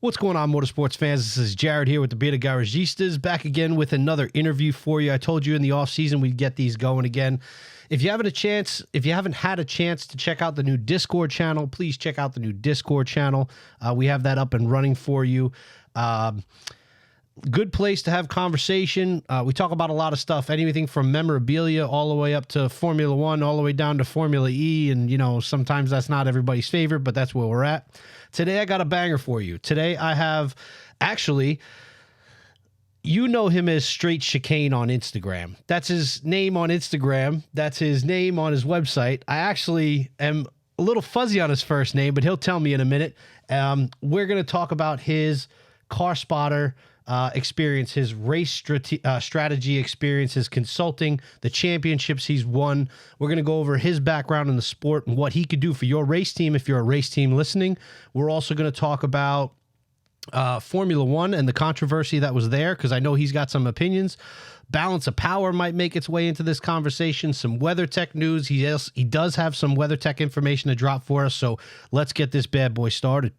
What's going on, motorsports fans? This is Jared here with the Bearded Garagistas, back again with another interview for you. I told you in the off season we'd get these going again. If you haven't had a chance to check out the new Discord channel, please check out the new Discord channel. We have that up and running for you. Good place to have conversation. We talk about a lot of stuff, anything from memorabilia all the way up to Formula One, all the way down to Formula E. And, you know, sometimes that's not everybody's favorite, but that's where we're at. Today, I got a banger for you. Today, I have, actually, you know him as Straight Chicane on Instagram. That's his name on Instagram. That's his name on his website. I actually am a little fuzzy on his first name, but he'll tell me in a minute. We're going to talk about his car spotter experience, his race strategy experience, his consulting, the championships he's won. We're going to go over his background in the sport and what he could do for your race team if you're a race team listening. We're also going to talk about Formula One and the controversy that was there, because I know he's got some opinions. Balance of power might make its way into this conversation. Some WeatherTech news. He does have some WeatherTech information to drop for us, so let's get this bad boy started.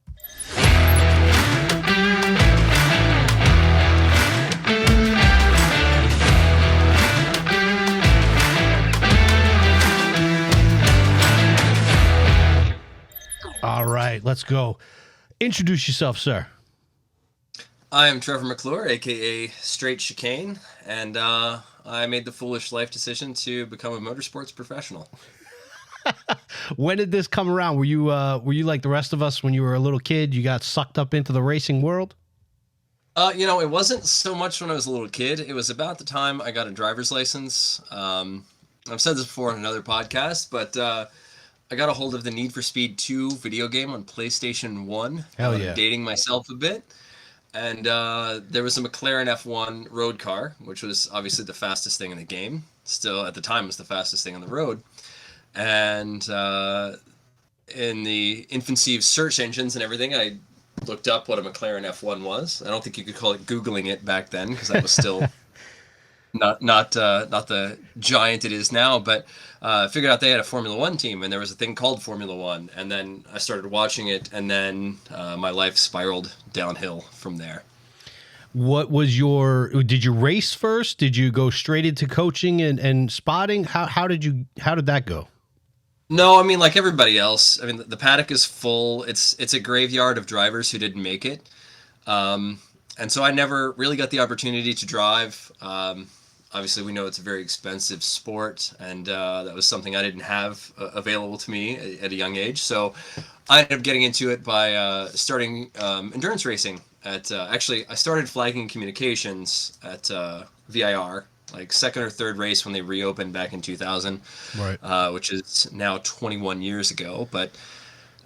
All right, let's go. Introduce yourself, sir. I am Trevor McClure, aka Straight Chicane, and I made the foolish life decision to become a motorsports professional. When did this come around? Were you like the rest of us when you were a little kid? You got sucked up into the racing world? It wasn't so much when I was a little kid. It was about the time I got a driver's license. I've said this before on another podcast, but I got a hold of the Need for Speed 2 video game on PlayStation 1. Hell yeah. Dating myself a bit. And there was a McLaren F1 road car, which was obviously the fastest thing in the game. Still, at the time, was the fastest thing on the road. And in the infancy of search engines and everything, I looked up what a McLaren F1 was. I don't think you could call it Googling it back then, because that was still not the giant it is now. But figured out they had a Formula One team, and there was a thing called Formula One. And then I started watching it, and then my life spiraled downhill from there. What was did you race first? Did you go straight into coaching and spotting? How did that go? No, I mean, like everybody else, I mean, the paddock is full. It's a graveyard of drivers who didn't make it. And so I never really got the opportunity to drive. Obviously, we know it's a very expensive sport, and that was something I didn't have available to me at a young age. So I ended up getting into it by starting endurance racing. Actually, I started flagging communications at VIR, like second or third race when they reopened back in 2000, right? Which is now 21 years ago. But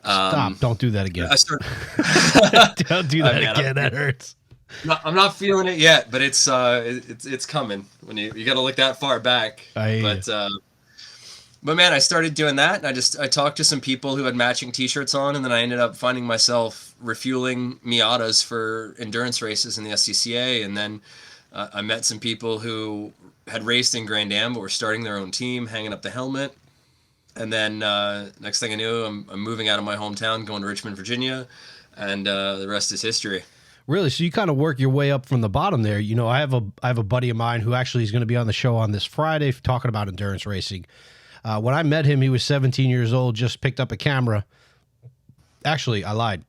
stop! Don't do that again. Don't do that again. That hurts. I'm not feeling it yet, but it's coming. When you got to look that far back. But man, I started doing that, and I talked to some people who had matching T-shirts on, and then I ended up finding myself refueling Miatas for endurance races in the SCCA, and then I met some people who had raced in Grand Am but were starting their own team, hanging up the helmet, and then next thing I knew, I'm moving out of my hometown, going to Richmond, Virginia, and the rest is history. Really? So you kind of work your way up from the bottom there. You know, I have a buddy of mine who actually is going to be on the show on this Friday talking about endurance racing. When I met him, he was 17 years old, just picked up a camera. Actually, I lied.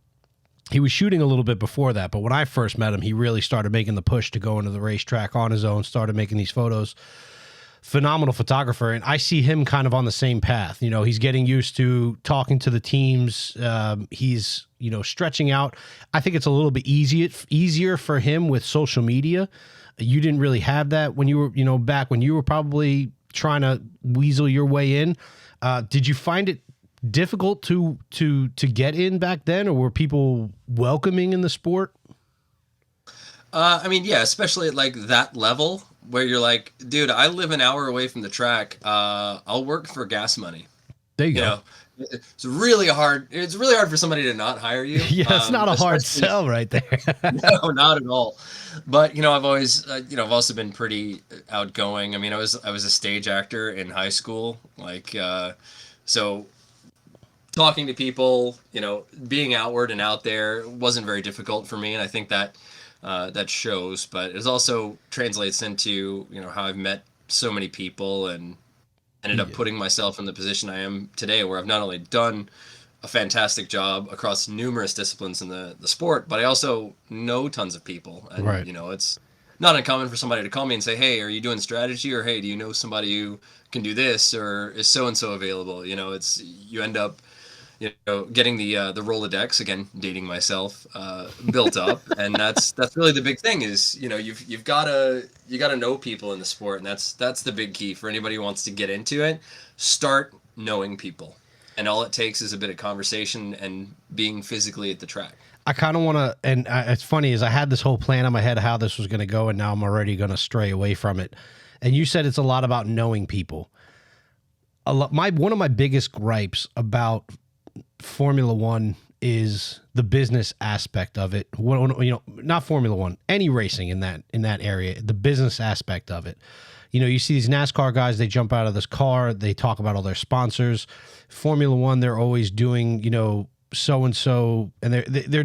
He was shooting a little bit before that, but when I first met him, he really started making the push to go into the racetrack on his own, started making these photos. Phenomenal photographer, and I see him kind of on the same path. You know, he's getting used to talking to the teams. He's, stretching out. I think it's a little bit easier for him with social media. You didn't really have that when you were, back when you were probably trying to weasel your way in. Did you find it difficult to get in back then, or were people welcoming in the sport? I mean, yeah, especially at like that level where you're like, dude, I live an hour away from the track. I'll work for gas money. There you go. It's really hard. It's really hard for somebody to not hire you. Yeah, it's not a hard sell right there. No, not at all. But I've always, I've also been pretty outgoing. I mean, I was a stage actor in high school, so talking to people, being outward and out there wasn't very difficult for me, and I think that that shows. But it also translates into how I've met so many people and ended up Yeah. putting myself in the position I am today, where I've not only done a fantastic job across numerous disciplines in the sport, but I also know tons of people, and Right. it's not uncommon for somebody to call me and say, "Hey, are you doing strategy?" or "Hey, do you know somebody who can do this?" or "Is so and so available?" It's you end up getting the Rolodex, again, dating myself, built up, and that's really the big thing is you've gotta know people in the sport, and that's the big key for anybody who wants to get into it. Start knowing people, and all it takes is a bit of conversation and being physically at the track. I kind of want to, and it's funny is I had this whole plan in my head of how this was going to go, and now I'm already going to stray away from it. And you said it's a lot about knowing people. One of my biggest gripes about Formula One is the business aspect of it. Not Formula One, any racing in that area, the business aspect of it. You see these NASCAR guys, they jump out of this car, they talk about all their sponsors. Formula One, they're always doing, so and so, and they're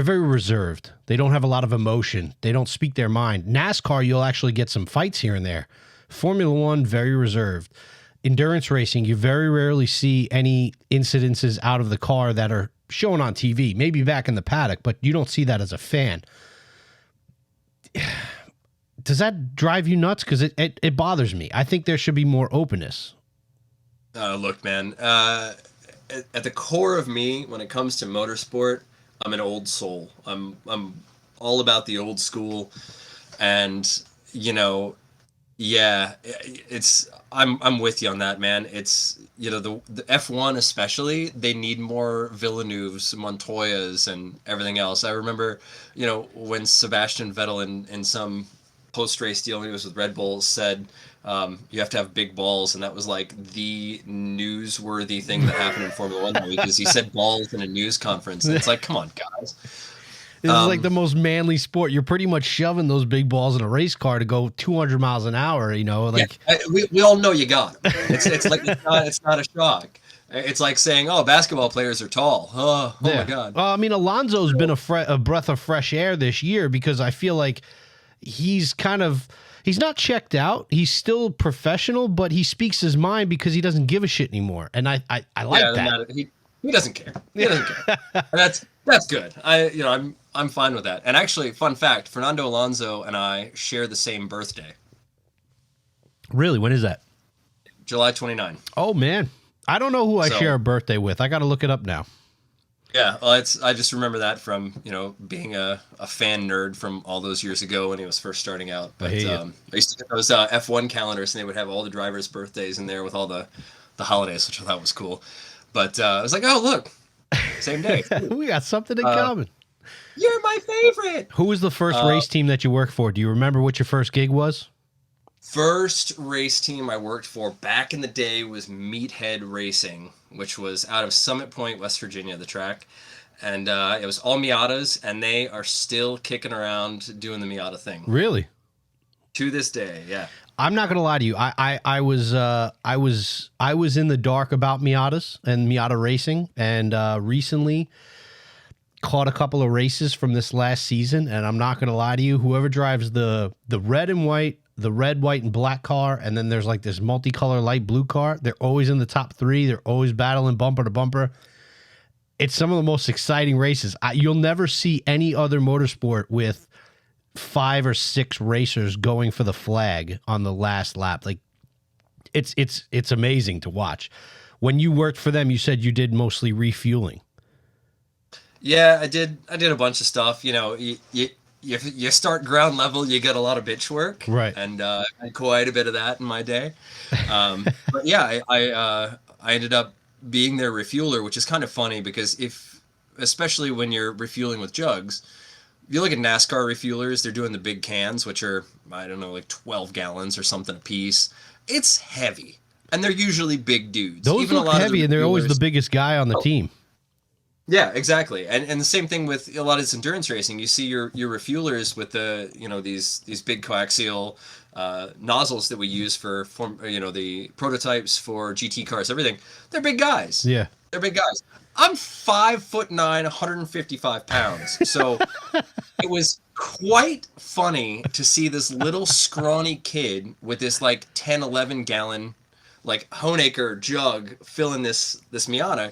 very reserved. They don't have a lot of emotion. They don't speak their mind. NASCAR, you'll actually get some fights here and there. Formula One, very reserved. Endurance racing, you very rarely see any incidences out of the car that are shown on TV, maybe back in the paddock, but you don't see that as a fan. Does that drive you nuts? Because it bothers me. I think there should be more openness. Look, man, at the core of me, when it comes to motorsport, I'm an old soul. I'm all about the old school, and yeah, I'm with you on that, man. It's the F1 especially, they need more Villeneuves, Montoyas, and everything else. I remember when Sebastian Vettel in some post race deal when he was with Red Bull said you have to have big balls, and that was like the newsworthy thing that happened in Formula One that week, because he said balls in a news conference. And it's like, come on, guys. This is like the most manly sport. You're pretty much shoving those big balls in a race car to go 200 miles an hour. We all know you got them. It's like it's not a shock. It's like saying, "Oh, basketball players are tall." Oh my God. Well, I mean, Alonso's been a breath of fresh air this year, because I feel like he's not checked out. He's still professional, but he speaks his mind because he doesn't give a shit anymore. And I like that. He doesn't care. He doesn't care. That's good. I'm fine with that. And actually, fun fact, Fernando Alonso and I share the same birthday. Really? When is that? July 29. Oh, man. I don't know who I share a birthday with. I got to look it up now. Yeah, well, I just remember that from being a fan nerd from all those years ago when he was first starting out. But I used to get those F1 calendars, and they would have all the drivers' birthdays in there with all the holidays, which I thought was cool. But I was like, oh look, same day. We got something in common. You're my favorite. Who was the first race team that you worked for? Do you remember what your first gig was? First race team I worked for back in the day was Meathead Racing, which was out of Summit Point, West Virginia, the track. And it was all Miatas, and they are still kicking around doing the Miata thing. Really? To this day, yeah. I'm not gonna lie to you. I was in the dark about Miatas and Miata racing, and recently caught a couple of races from this last season. And I'm not gonna lie to you. Whoever drives the red and white, the red, white, and black car, and then there's like this multicolor light blue car, they're always in the top three. They're always battling bumper to bumper. It's some of the most exciting races. You'll never see any other motorsport with 5 or 6 racers going for the flag on the last lap. Like it's amazing to watch. When you worked for them, you said you did mostly refueling. Yeah, I did a bunch of stuff. You start ground level, you get a lot of bitch work, right? And I had quite a bit of that in my day. But yeah, I ended up being their refueler, which is kind of funny because especially when you're refueling with jugs, if you look at NASCAR refuelers, they're doing the big cans, which are, I don't know, like 12 gallons or something a piece. It's heavy, and they're usually big dudes. Those look heavy, and they're always the biggest guy on the team. Yeah, exactly. And the same thing with a lot of this endurance racing. You see your refuelers with the, these big coaxial nozzles that we use for the prototypes for GT cars, everything. They're big guys. Yeah. They're big guys. I'm 5'9", 155 pounds. So it was quite funny to see this little scrawny kid with this like 10, 11 gallon like Honecker jug filling this Miata.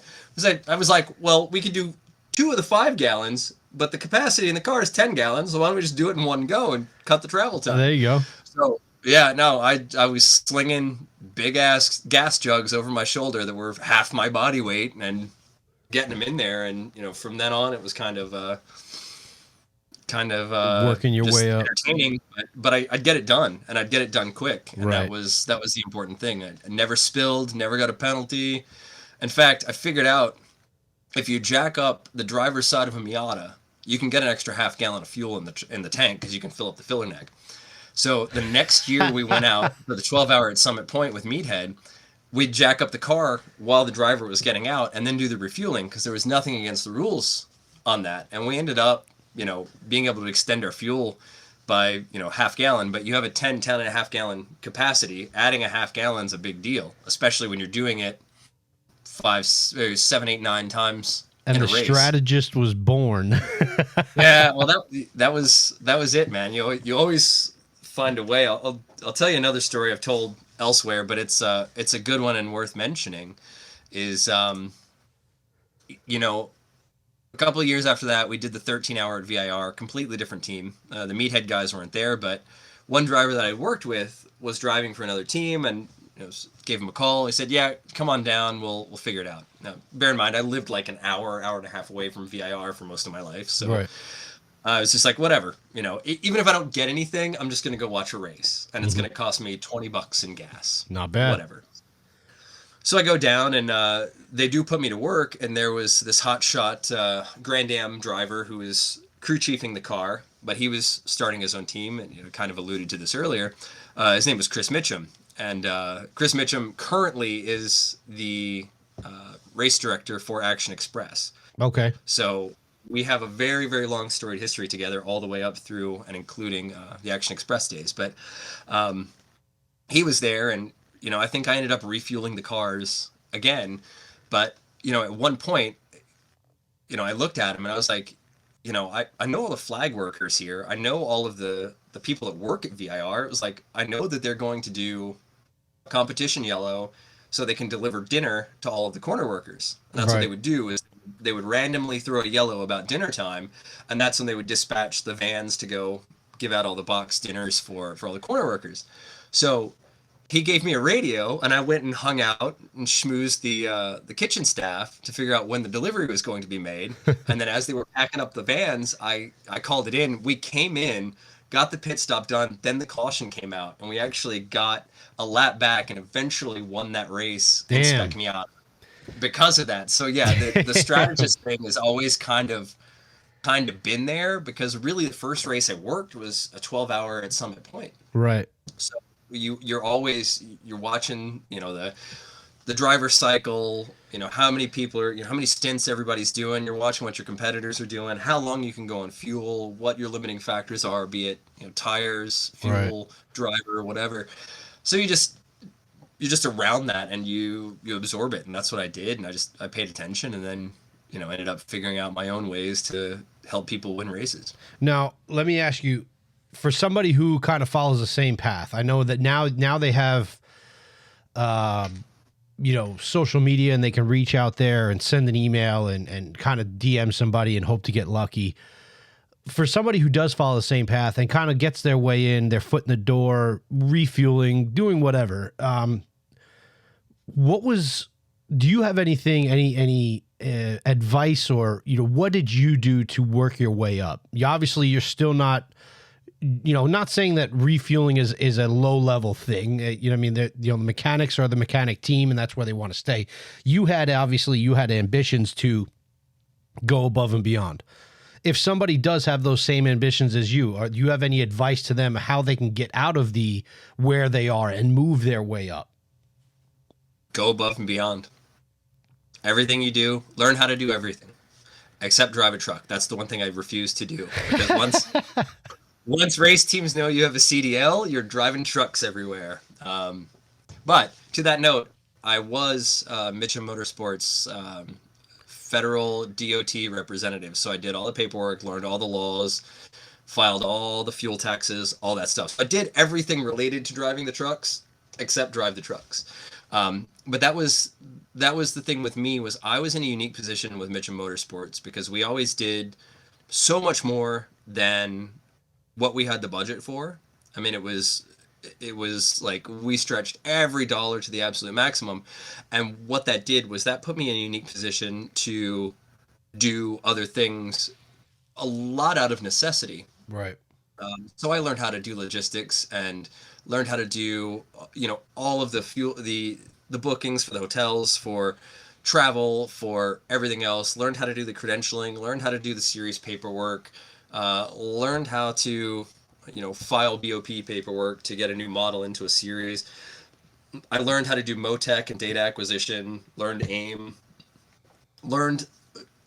I was like, well, we could do 2 of the 5 gallons, but the capacity in the car is 10 gallons. So why don't we just do it in one go and cut the travel time? There you go. So yeah, no, I was slinging big ass gas jugs over my shoulder that were half my body weight and getting them in there. And from then on, it was kind of working your just way up, entertaining, but I'd get it done, and I'd get it done quick, and right. that was the important thing. I never spilled, never got a penalty. In fact, I figured out if you jack up the driver's side of a Miata, you can get an extra half gallon of fuel in the tank because you can fill up the filler neck. So the next year we went out for the 12-hour at Summit Point with Meathead. We'd jack up the car while the driver was getting out and then do the refueling because there was nothing against the rules on that. And we ended up, being able to extend our fuel by, half gallon, but you have a 10 and a half gallon capacity. Adding a half gallon's a big deal, especially when you're doing it 5, 7, 8, 9 times and in a the race. strategist was born. Yeah, well, that was it, man. You always find a way. I'll tell you another story I've told elsewhere, but it's a good one and worth mentioning. Is a couple of years after that, we did the 13-hour at VIR, completely different team. The Meathead guys weren't there, but one driver that I worked with was driving for another team, and gave him a call. He said, "Yeah, come on down. We'll figure it out." Now, bear in mind, I lived like an hour and a half away from VIR for most of my life, so. Right. I was just like, whatever, even if I don't get anything, I'm just going to go watch a race, and it's going to cost me $20 in gas. Not bad. Whatever. So I go down, and they do put me to work, and there was this hotshot Grand Am driver who was crew chiefing the car, but he was starting his own team, and kind of alluded to this earlier. His name was Chris Mitchum, and Chris Mitchum currently is the race director for Action Express. Okay. So we have a very, very long storied history together, all the way up through and including the Action Express days. But he was there, and I think I ended up refueling the cars again. But at one point, I looked at him and I was like, I know all the flag workers here. I know all of the people that work at VIR. It was like, I know that they're going to do competition yellow so they can deliver dinner to all of the corner workers. And that's right. What they would do is they would randomly throw a yellow about dinner time, and that's when they would dispatch the vans to go give out all the boxed dinners for all the corner workers. So he gave me a radio, and I went and hung out and schmoozed the kitchen staff to figure out when the delivery was going to be made. And then as they were packing up the vans, I called it in. We came in, got the pit stop done, then the caution came out, and we actually got a lap back and eventually won that race in Spec Miata because of that. So yeah, the strategist thing has always kind of been there, because really the first race I worked was a 12-hour at Summit Point. Right. So you're watching, the driver cycle, how many people are, how many stints everybody's doing. You're watching what your competitors are doing, how long you can go on fuel, what your limiting factors are, be it, tires, fuel, right. Driver, whatever. So you're just around that, and you absorb it. And that's what I did. And I paid attention, and then, ended up figuring out my own ways to help people win races. Now, let me ask you, for somebody who kind of follows the same path, I know that now they have, social media, and they can reach out there and send an email and kind of DM somebody and hope to get lucky. For somebody who does follow the same path and kind of gets their way in, their foot in the door, refueling, doing whatever, do you have anything, any advice, or, what did you do to work your way up? You're still not, not saying that refueling is a low level thing. The mechanics are the mechanic team, and that's where they want to stay. You had ambitions to go above and beyond. If somebody does have those same ambitions as you, do you have any advice to them how they can get out of where they are and move their way up? Go above and beyond. Everything you do, learn how to do everything. except drive a truck. That's the one thing I refuse to do, because once race teams know you have a CDL, you're driving trucks everywhere. But to that note, I was Mitcham Motorsports federal DOT representative. So I did all the paperwork, learned all the laws, filed all the fuel taxes, all that stuff. So I did everything related to driving the trucks except drive the trucks. But that was the thing with me, was I was in a unique position with Mitcham Motorsports because we always did so much more than what we had the budget for. I mean, it was like we stretched every dollar to the absolute maximum. And what that did was that put me in a unique position to do other things a lot out of necessity. Right. So I learned how to do logistics and learned how to do, all of the fuel, the bookings for the hotels, for travel, for everything else. Learned how to do the credentialing, learned how to do the series paperwork, learned how to, file BOP paperwork to get a new model into a series. I learned how to do Motec and data acquisition, learned AIM, learned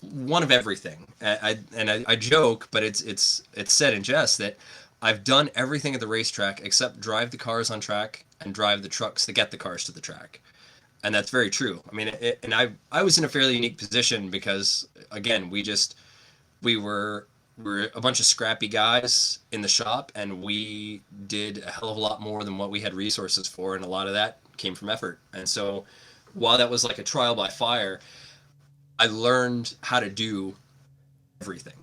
one of everything. I joke, but it's said in jest that I've done everything at the racetrack except drive the cars on track and drive the trucks to get the cars to the track. And that's very true. I mean, I was in a fairly unique position because, again, we were a bunch of scrappy guys in the shop, and we did a hell of a lot more than what we had resources for, and a lot of that came from effort. And so while that was like a trial by fire, I learned how to do everything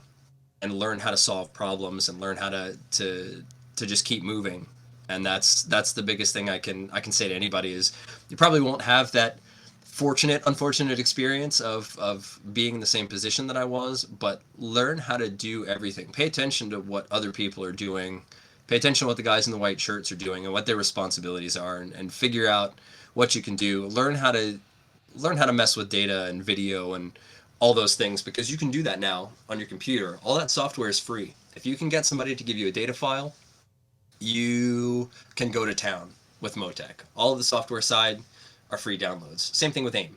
and learn how to solve problems and learn how to just keep moving. And that's the biggest thing I can say to anybody is you probably won't have that unfortunate experience of being in the same position that I was, but learn how to do everything. Pay attention to what other people are doing. Pay attention to what the guys in the white shirts are doing and what their responsibilities are, and figure out what you can do. Learn how to mess with data and video and all those things, because you can do that now on your computer. All that software is free. If you can get somebody to give you a data file, you can go to town with Motec. All of the software side are free downloads. Same thing with AIM.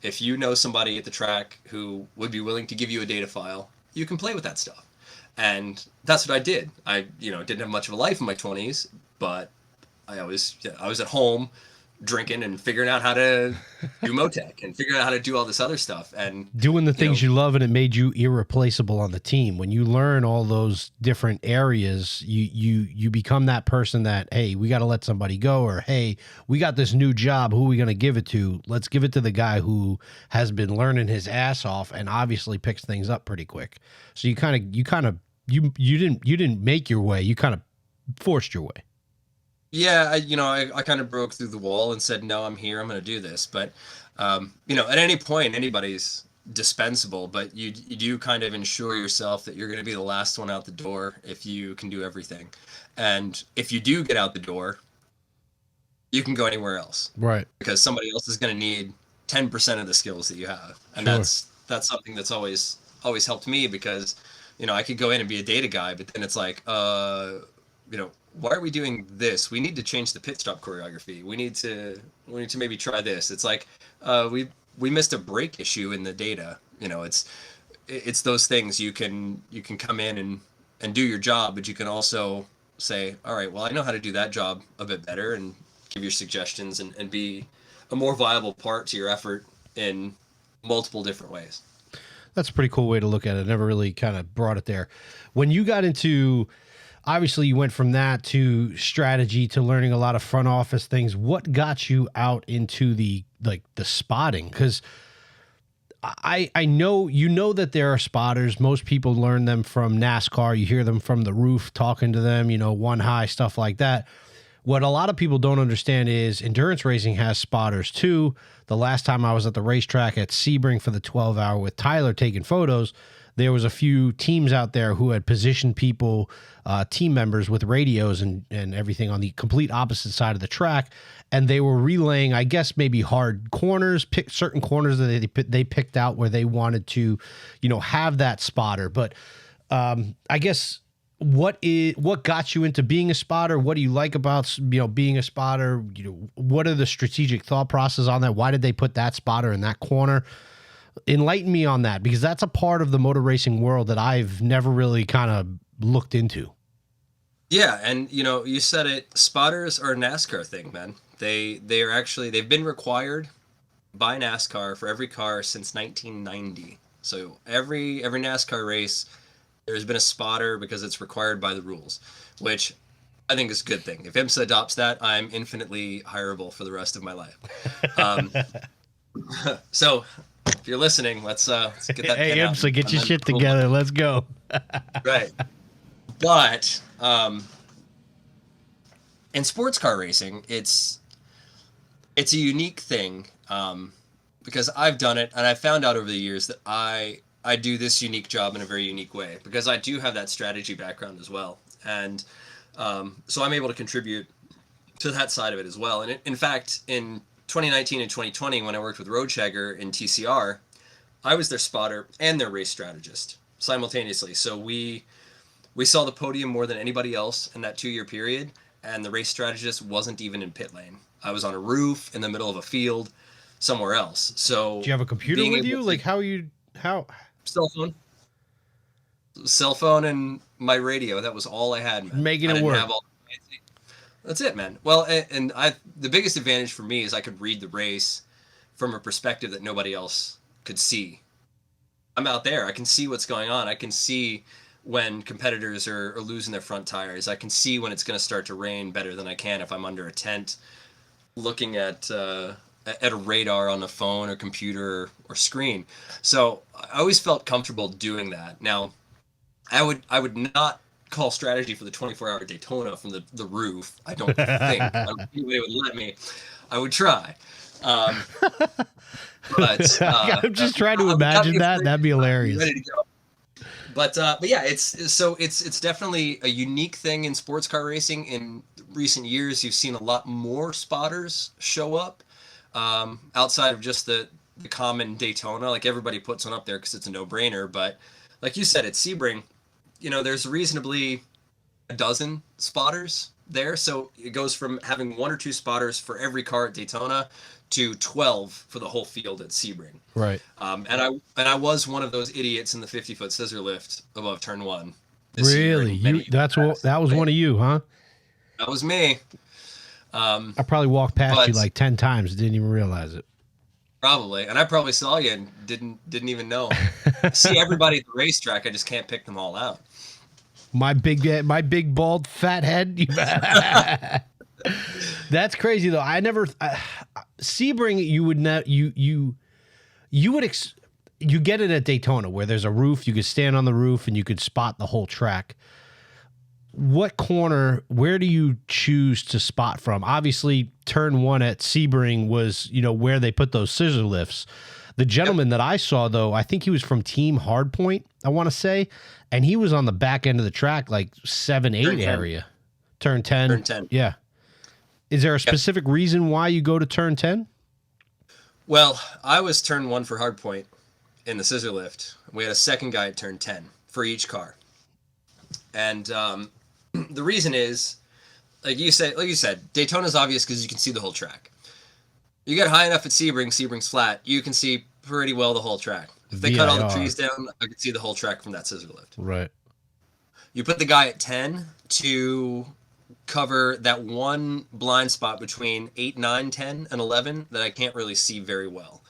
If you know somebody at the track who would be willing to give you a data file, you can play with that stuff. And that's what I did. I didn't have much of a life in my 20s, but I was at home drinking and figuring out how to do Motec and figuring out how to do all this other stuff and doing the things you love, and it made you irreplaceable on the team. When you learn all those different areas, you become that person that, hey, we got to let somebody go, or hey, we got this new job, who are we going to give it to? Let's give it to the guy who has been learning his ass off and obviously picks things up pretty quick. So you didn't make your way, you kind of forced your way. Yeah, I kind of broke through the wall and said, no, I'm here, I'm going to do this. But, at any point, anybody's dispensable, but you do kind of ensure yourself that you're going to be the last one out the door if you can do everything. And if you do get out the door, you can go anywhere else. Right. Because somebody else is going to need 10% of the skills that you have. And Sure. that's something that's always helped me, because, I could go in and be a data guy, but then it's like, why are we doing this? We need to change the pit stop choreography. We need to maybe try this. It's like we missed a brake issue in the data. It's those things. You can come in and do your job, but you can also say, all right, well, I know how to do that job a bit better, and give your suggestions and be a more viable part to your effort in multiple different ways. That's a pretty cool way to look at it. I never really kind of brought it there. When you got into, obviously you went from that to strategy to learning a lot of front office things. What got you out into the spotting? Because I know, that there are spotters. Most people learn them from NASCAR. You hear them from the roof talking to them, one high, stuff like that. What a lot of people don't understand is endurance racing has spotters too. The last time I was at the racetrack at Sebring for the 12-hour with Tyler taking photos, there was a few teams out there who had positioned people, team members with radios and everything on the complete opposite side of the track. And they were relaying, I guess, maybe hard corners, pick certain corners that they picked out where they wanted to, have that spotter. But I guess what got you into being a spotter? What do you like about, being a spotter? What are the strategic thought process on that? Why did they put that spotter in that corner? Enlighten me on that, because that's a part of the motor racing world that I've never really kind of looked into. Yeah, and you said it. Spotters are a NASCAR thing, man. They are actually they've been required by NASCAR for every car since 1990. So every NASCAR race, there's been a spotter because it's required by the rules, which I think is a good thing. If IMSA adopts that, I'm infinitely hireable for the rest of my life. Um, so if you're listening, let's get that Hey, pen out. IMSA, get your shit together. Let's go. Right. But in sports car racing, it's a unique thing, because I've done it and I found out over the years that I do this unique job in a very unique way, because I do have that strategy background as well, and so I'm able to contribute to that side of it as well. And in fact, in 2019 and 2020, when I worked with Roadchecker in TCR, I was their spotter and their race strategist simultaneously. So we saw the podium more than anybody else in that 2-year period, and the race strategist wasn't even in pit lane. I was on a roof in the middle of a field somewhere else. So Do you have a computer with you? Like how cell phone and my radio. That was all I had, man. Making I it didn't work. have all the fancy. That's it, man. Well, and the biggest advantage for me is I could read the race from a perspective that nobody else could see. I'm out there. I can see what's going on. I can see when competitors are losing their front tires. I can see when it's going to start to rain better than I can if I'm under a tent looking at a radar on a phone or computer or screen. So I always felt comfortable doing that. Now, I would not call strategy for the 24-hour Daytona from the roof. I don't think. I don't think anybody would let me. I would try. But I'm just trying to imagine that. That'd be hilarious. Ready to go. But yeah, it's definitely a unique thing in sports car racing. In recent years, you've seen a lot more spotters show up, outside of just the common Daytona. Like everybody puts one up there because it's a no-brainer. But like you said, at Sebring, there's reasonably a dozen spotters there. So it goes from having 1 or 2 spotters for every car at Daytona to 12 for the whole field at Sebring. Right. And I was one of those idiots in the 50-foot scissor lift above turn 1. Really? That was one of you, huh? That was me. I probably walked past you like 10 times, didn't even realize it. Probably, and I probably saw you and didn't even know. I see everybody at the racetrack. I just can't pick them all out. My big bald fat head. That's crazy though. I never Sebring. You get it at Daytona where there's a roof. You could stand on the roof and you could spot the whole track. What corner? Where do you choose to spot from? Obviously, turn 1 at Sebring was where they put those scissor lifts. The gentleman that I saw though, I think he was from Team Hardpoint, I want to say, and he was on the back end of the track, like 7, 8 area. Turn 10. Turn 10. Yeah. Is there a specific reason why you go to turn 10? Well, I was turn 1 for Hardpoint in the scissor lift. We had a second guy at turn 10 for each car. And the reason is, like you said, Daytona's obvious because you can see the whole track. You get high enough at Sebring's flat, you can see pretty well the whole track. If they cut all the trees down, I could see the whole track from that scissor lift. Right. You put the guy at 10 to cover that one blind spot between 8, 9, 10, and 11 that I can't really see very well.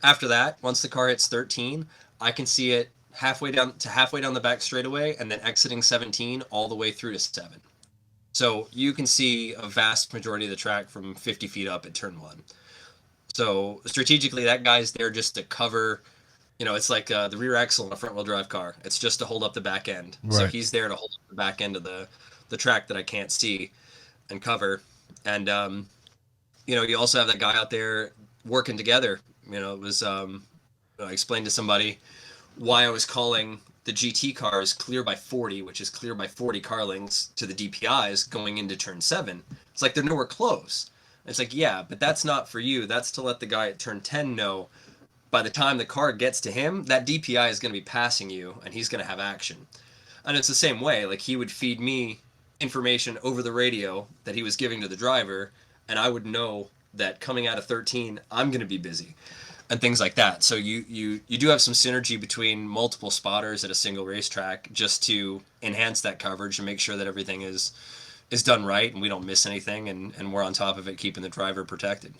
After that, once the car hits 13, I can see it halfway down the back straightaway and then exiting 17 all the way through to 7. So you can see a vast majority of the track from 50 feet up at turn 1. So strategically, that guy's there just to cover, it's like the rear axle in a front wheel drive car. It's just to hold up the back end. Right. So he's there to hold up the back end of the track that I can't see and cover. And, you also have that guy out there working together. It was, I explained to somebody why I was calling the GT cars clear by 40, which is clear by 40 car lengths to the DPIs going into turn 7. It's like they're nowhere close. It's like, yeah, but that's not for you. That's to let the guy at turn 10 know by the time the car gets to him, that DPI is going to be passing you and he's going to have action. And it's the same way. Like he would feed me information over the radio that he was giving to the driver, and I would know that coming out of 13, I'm going to be busy. and things like that. So you do have some synergy between multiple spotters at a single racetrack just to enhance that coverage and make sure that everything is done right and we don't miss anything, and we're on top of it, keeping the driver protected.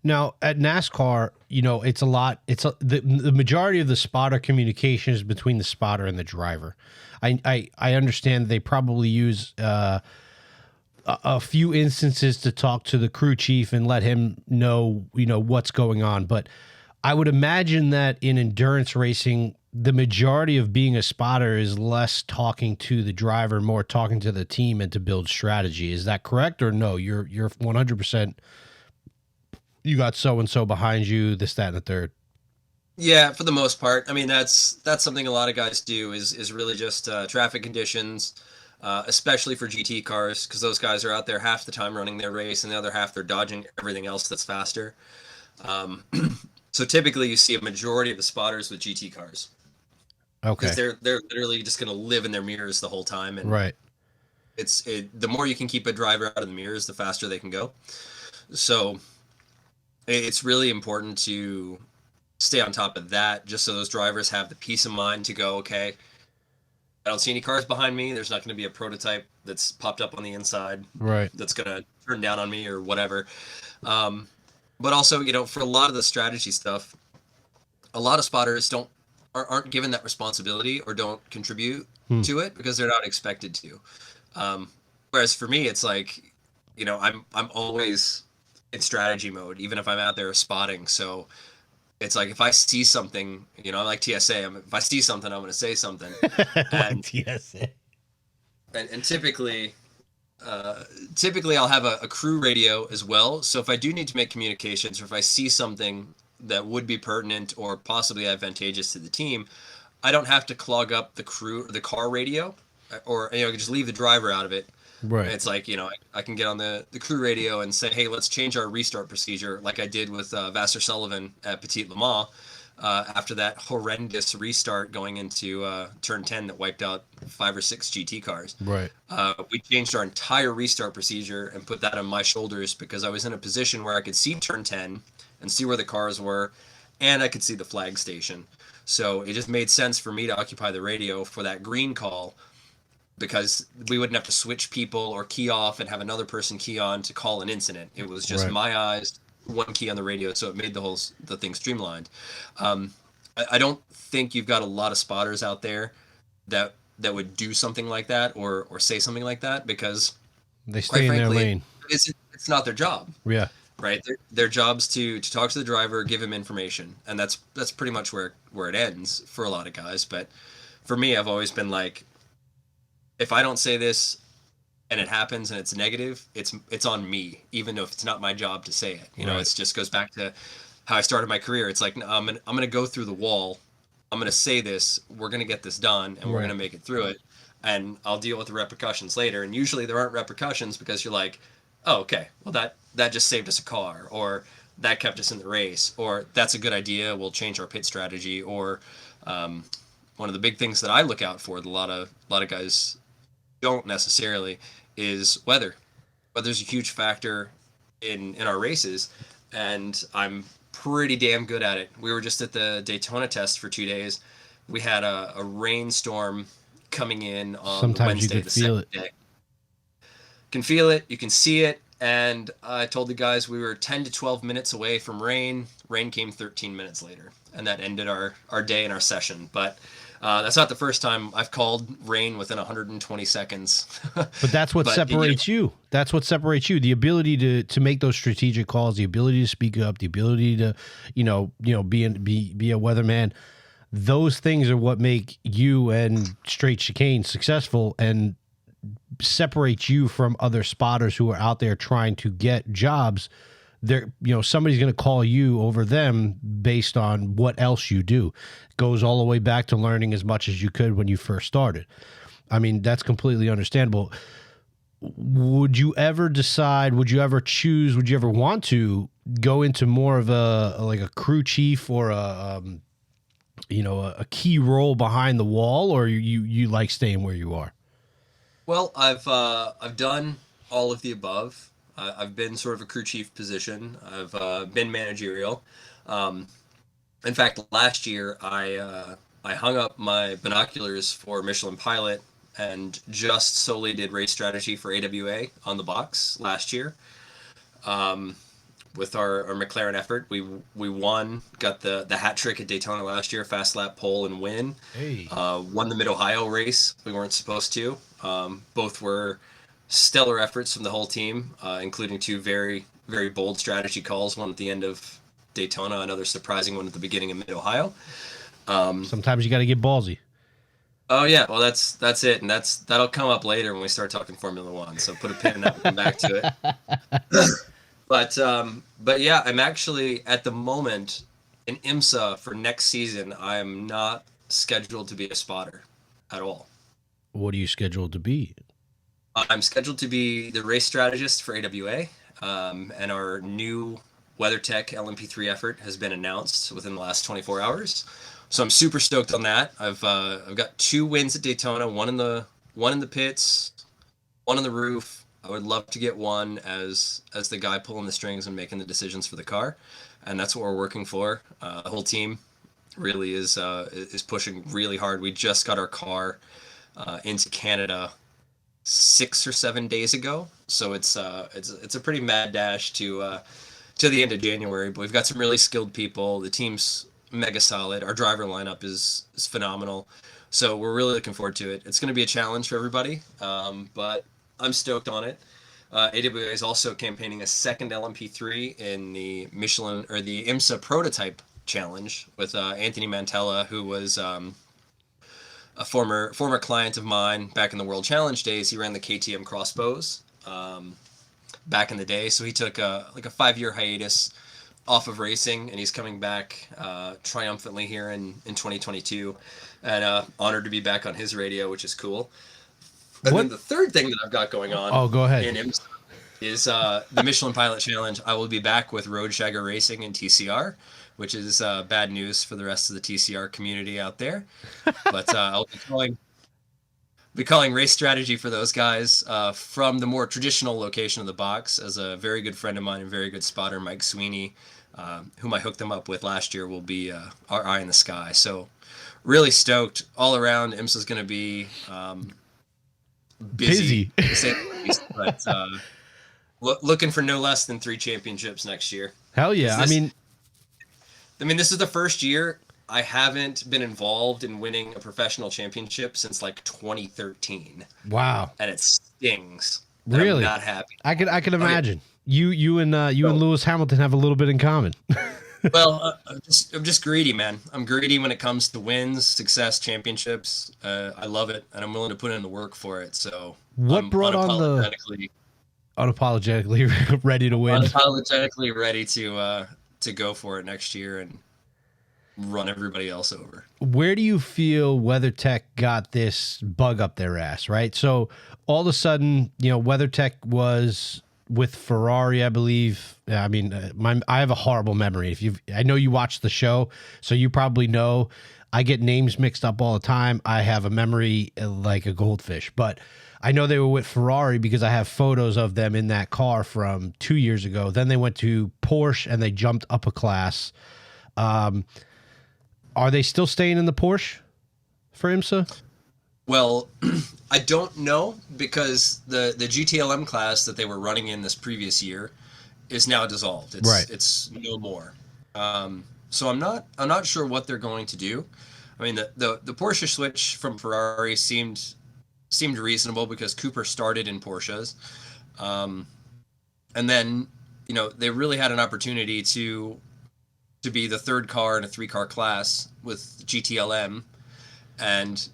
Now at NASCAR, it's a lot. The majority of the spotter communication is between the spotter and the driver. I understand they probably use a few instances to talk to the crew chief and let him know, what's going on. But I would imagine that in endurance racing, the majority of being a spotter is less talking to the driver, more talking to the team and to build strategy. Is that correct, or no? You're 100%. You got so and so behind you, this, that, and the third. Yeah, for the most part. I mean, that's something a lot of guys do is really just traffic conditions, especially for GT cars, because those guys are out there half the time running their race, and the other half they're dodging everything else that's faster. Um, so typically, you see a majority of the spotters with GT cars. Okay. Because they're literally just going to live in their mirrors the whole time, and right. The more you can keep a driver out of the mirrors, the faster they can go. So it's really important to stay on top of that, just so those drivers have the peace of mind to go, okay, I don't see any cars behind me. There's not going to be a prototype that's popped up on the inside, right, that's going to turn down on me or whatever. But also, for a lot of the strategy stuff, a lot of spotters aren't given that responsibility or don't contribute to it because they're not expected to. Whereas for me, it's like, I'm always in strategy mode, even if I'm out there spotting. So it's like, if I see something, I'm like TSA. If I see something, I'm going to say something. And TSA. And typically I'll have a crew radio as well. So if I do need to make communications, or if I see something that would be pertinent or possibly advantageous to the team, I don't have to clog up the car radio, or I can just leave the driver out of it. Right. It's like, I can get on the crew radio and say, hey, let's change our restart procedure, like I did with Vassar Sullivan at Petit Le Mans. After that horrendous restart going into turn 10 that wiped out 5 or 6 GT cars. Right. We changed our entire restart procedure and put that on my shoulders, because I was in a position where I could see turn 10 and see where the cars were, and I could see the flag station. So it just made sense for me to occupy the radio for that green call, because we wouldn't have to switch people or key off and have another person key on to call an incident. It was just my eyes, one key on the radio, so it made the thing streamlined. I don't think you've got a lot of spotters out there that would do something like that or say something like that, because they stay in their lane. It's not their job. Yeah. Right. Their job's to talk to the driver, give him information, and that's pretty much where it ends for a lot of guys. But for me, I've always been like, if I don't say this and it happens and it's negative, it's on me, even if it's not my job to say it. It just goes back to how I started my career. It's like, no, I'm gonna go through the wall. I'm gonna say this. We're gonna get this done, and we're gonna make it through it. And I'll deal with the repercussions later. And usually there aren't repercussions, because you're like, oh, okay, well that just saved us a car, or that kept us in the race, or that's a good idea, we'll change our pit strategy. Or one of the big things that I look out for that a lot of guys don't necessarily is weather. Weather's a huge factor in our races, and I'm pretty damn good at it. We were just at the Daytona test for 2 days. We had a rainstorm coming in on Sometimes Wednesday, you can feel it. day. Can feel it, you can see it, and I told the guys we were 10 to 12 minutes away from rain. Rain came 13 minutes later, and that ended our day and our session. But that's not the first time I've called rain within 120 seconds. But that's what separates you. That's what separates you. The ability to make those strategic calls, the ability to speak up, the ability to, be a weatherman. Those things are what make you and Straight Chicane successful and separate you from other spotters who are out there trying to get jobs. There, somebody's going to call you over them based on what else you do. It goes all the way back to learning as much as you could when you first started. I mean, that's completely understandable. Would you ever choose, would you ever want to go into more of a crew chief or a key role behind the wall, or you like staying where you are? Well, I've done all of the above. I've been sort of a crew chief position. I've been managerial. In fact, last year I hung up my binoculars for Michelin Pilot and just solely did race strategy for AWA on the box last year. With our McLaren effort, we won, got the hat trick at Daytona last year, fast lap pole and win. Hey. Won the Mid Ohio race. We weren't supposed to. Both were stellar efforts from the whole team, including two very very bold strategy calls. One at the end of Daytona, another surprising one at the beginning of Mid Ohio. Sometimes you got to get ballsy. Oh yeah, well that's it, and that'll come up later when we start talking Formula One. So put a pin in that and come back to it. But yeah, I'm actually at the moment in IMSA for next season. I'm not scheduled to be a spotter at all. What are you scheduled to be? I'm scheduled to be the race strategist for AWA, and our new WeatherTech LMP3 effort has been announced within the last 24 hours. So I'm super stoked on that. I've got 2 wins at Daytona, one in the pits, one on the roof. I would love to get one as the guy pulling the strings and making the decisions for the car, and that's what we're working for. The whole team really is pushing really hard. We just got our car into Canada 6 or 7 days ago, so it's a pretty mad dash to the end of January. But we've got some really skilled people. The team's mega solid. Our driver lineup is phenomenal, so we're really looking forward to it. It's going to be a challenge for everybody, but I'm stoked on it. AWA is also campaigning a second LMP3 in the Michelin or the IMSA prototype challenge with Anthony Mantella, who was a former client of mine back in the World Challenge days. He ran the KTM crossbows back in the day, so he took a 5-year hiatus off of racing, and he's coming back triumphantly here in 2022, and honored to be back on his radio, which is cool. And then the third thing that I've got going on go ahead. in IMSA is the Michelin Pilot Challenge. I will be back with Road Shagger Racing in TCR, which is bad news for the rest of the TCR community out there. But I'll be calling race strategy for those guys from the more traditional location of the box, as a very good friend of mine and very good spotter, Mike Sweeney, whom I hooked them up with last year, will be our eye in the sky. So really stoked all around. IMSA's going to be busy. To say the least, but looking for no less than 3 championships next year. Hell yeah. I mean, this is the first year I haven't been involved in winning a professional championship since like 2013. Wow. And it stings. Really? I'm not happy. I could imagine. You and Lewis Hamilton have a little bit in common. Well, I'm just greedy, man. I'm greedy when it comes to wins, success, championships. I love it, and I'm willing to put in the work for it. So what brought on the unapologetically ready to win? Unapologetically ready to go for it next year and run everybody else over. Where do you feel WeatherTech got this bug up their ass, right? So all of a sudden, WeatherTech was with Ferrari, I believe. I mean, I have a horrible memory. I know you watch the show, so you probably know. I get names mixed up all the time. I have a memory like a goldfish, but I know they were with Ferrari because I have photos of them in that car from 2 years ago. Then they went to Porsche and they jumped up a class. Are they still staying in the Porsche for IMSA? Well, I don't know, because the GTLM class that they were running in this previous year is now dissolved. It's no more. So I'm not sure what they're going to do. I mean, the Porsche switch from Ferrari seemed reasonable because Cooper started in Porsches, and then they really had an opportunity to be the third car in a 3-car class with GTLM, and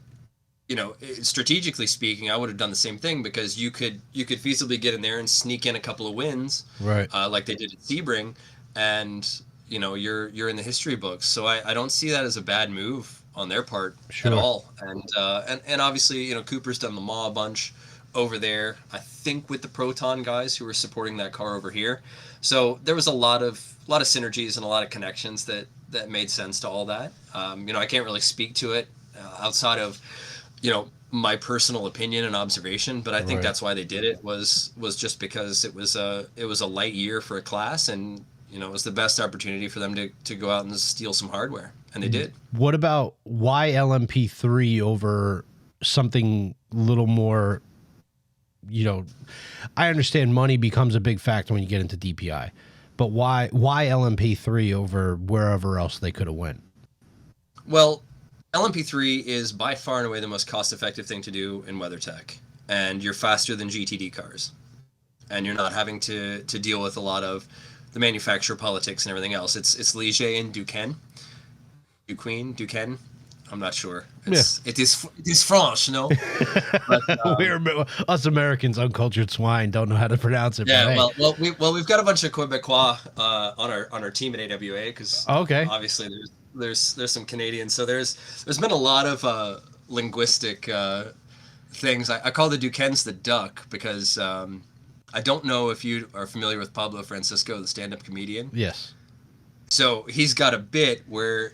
strategically speaking, I would have done the same thing, because you could feasibly get in there and sneak in a couple of wins, right? Like they did at Sebring, and you're in the history books. So I don't see that as a bad move on their part at all. And obviously, Cooper's done the Mans a bunch over there, I think, with the Proton guys who were supporting that car over here. So there was a lot of synergies and a lot of connections that made sense to all that. I can't really speak to it outside of my personal opinion and observation, but I think that's why they did it, was just because it was a light year for a class, and it was the best opportunity for them to go out and steal some hardware, and they did. What about why LMP3 over something a little more, I understand money becomes a big factor when you get into DPI, but why LMP3 over wherever else they could have went? Well, LMP3 is by far and away the most cost-effective thing to do in WeatherTech, and you're faster than GTD cars, and you're not having to deal with a lot of the manufacturer politics and everything else. It's Ligier and Duquesne. I'm not sure. It is French, no? But, We're us Americans, uncultured swine, don't know how to pronounce it. Yeah, but hey. we've got a bunch of Quebecois on our team at AWA because obviously there's some Canadians. So there's been a lot of linguistic things. I call the Duquesnes the duck because I don't know if you are familiar with Pablo Francisco, the stand-up comedian. Yes. So he's got a bit where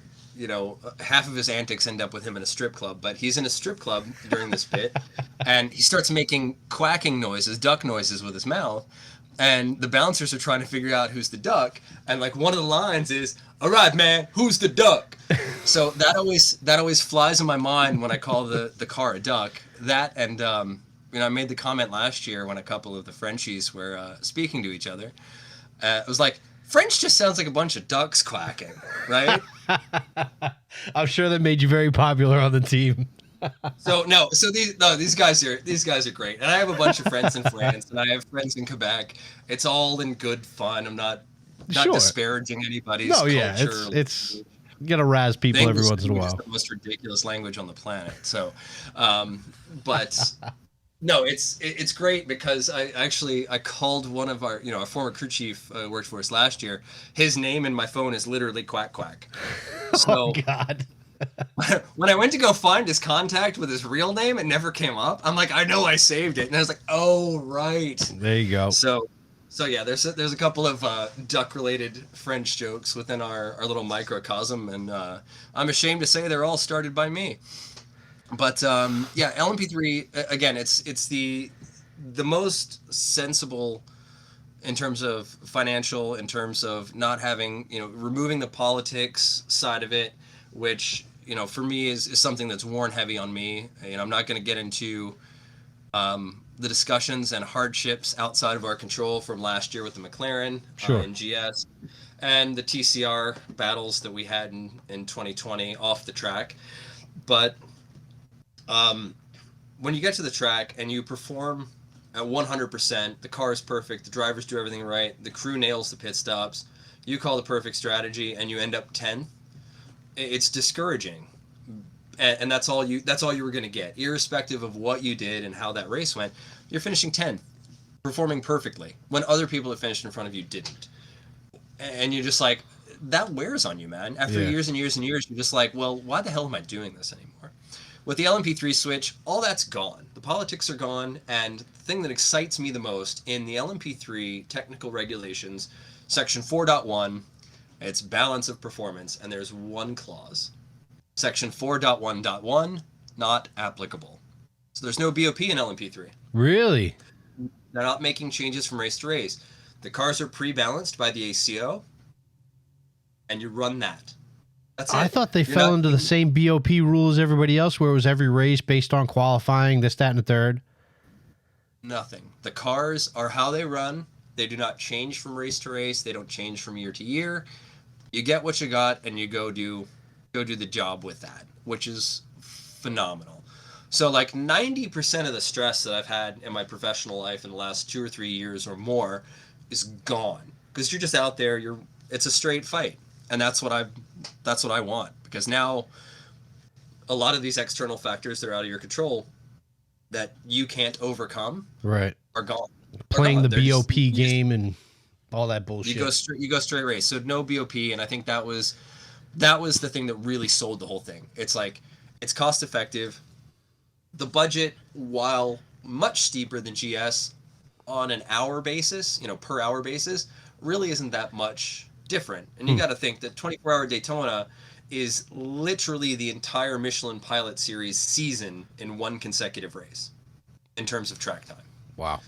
half of his antics end up with him in a strip club, but he's in a strip club during this bit, and he starts making quacking noises, duck noises with his mouth, and the bouncers are trying to figure out who's the duck, and like one of the lines is, "All right, man, who's the duck?" So that always flies in my mind when I call the car a duck. That and I made the comment last year when a couple of the Frenchies were speaking to each other. It was like, French just sounds like a bunch of ducks quacking, right? I'm sure that made you very popular on the team. These guys are great, and I have a bunch of friends in France, and I have friends in Quebec. It's all in good fun. I'm not disparaging anybody's culture. Yeah, it's you gotta razz people every once in a while. It's the most ridiculous language on the planet. So, but. No, it's great because I called one of our a former crew chief worked for us last year. His name in my phone is literally Quack Quack. So oh God. When I went to go find his contact with his real name, it never came up. I'm like, I know I saved it, and I was like, oh right. There you go. So yeah, there's a couple of duck related French jokes within our little microcosm, and I'm ashamed to say they're all started by me. But LMP3 again, it's the most sensible in terms of financial, in terms of not having removing the politics side of it, which for me is something that's worn heavy on me. I'm not going to get into the discussions and hardships outside of our control from last year with the McLaren and GS, and the TCR battles that we had in 2020 off the track, but. When you get to the track and you perform at 100%, the car is perfect, the drivers do everything right, the crew nails the pit stops, you call the perfect strategy, and you end up 10th, it's discouraging. And that's all you were going to get, irrespective of what you did and how that race went. You're finishing 10th, performing perfectly, when other people that finished in front of you didn't. And you're just like, that wears on you, man. After years and years and years, you're just like, well, why the hell am I doing this anymore? With the LMP3 switch, all that's gone. The politics are gone, and the thing that excites me the most in the LMP3 technical regulations, section 4.1, it's balance of performance, and there's one clause. Section 4.1.1, not applicable. So there's no BOP in LMP3. Really? They're not making changes from race to race. The cars are pre-balanced by the ACO, and you run that. I thought they fell into the same BOP rule as everybody else, where it was every race based on qualifying, this, that, and the third. Nothing. The cars are how they run. They do not change from race to race. They don't change from year to year. You get what you got, and you go do the job with that, which is phenomenal. So like 90% of the stress that I've had in my professional life in the last 2 or 3 years or more is gone, because you're just out there. It's a straight fight, and that's what I want, because now a lot of these external factors that are out of your control that you can't overcome are gone. Playing the BOP game and all that bullshit. You go straight race. So no BOP, and I think that was the thing that really sold the whole thing. It's like, it's cost effective. The budget, while much steeper than GS on an hour basis, per hour basis, really isn't that much different. And you got to think that 24-hour Daytona is literally the entire Michelin Pilot Series season in one consecutive race in terms of track time. Wow.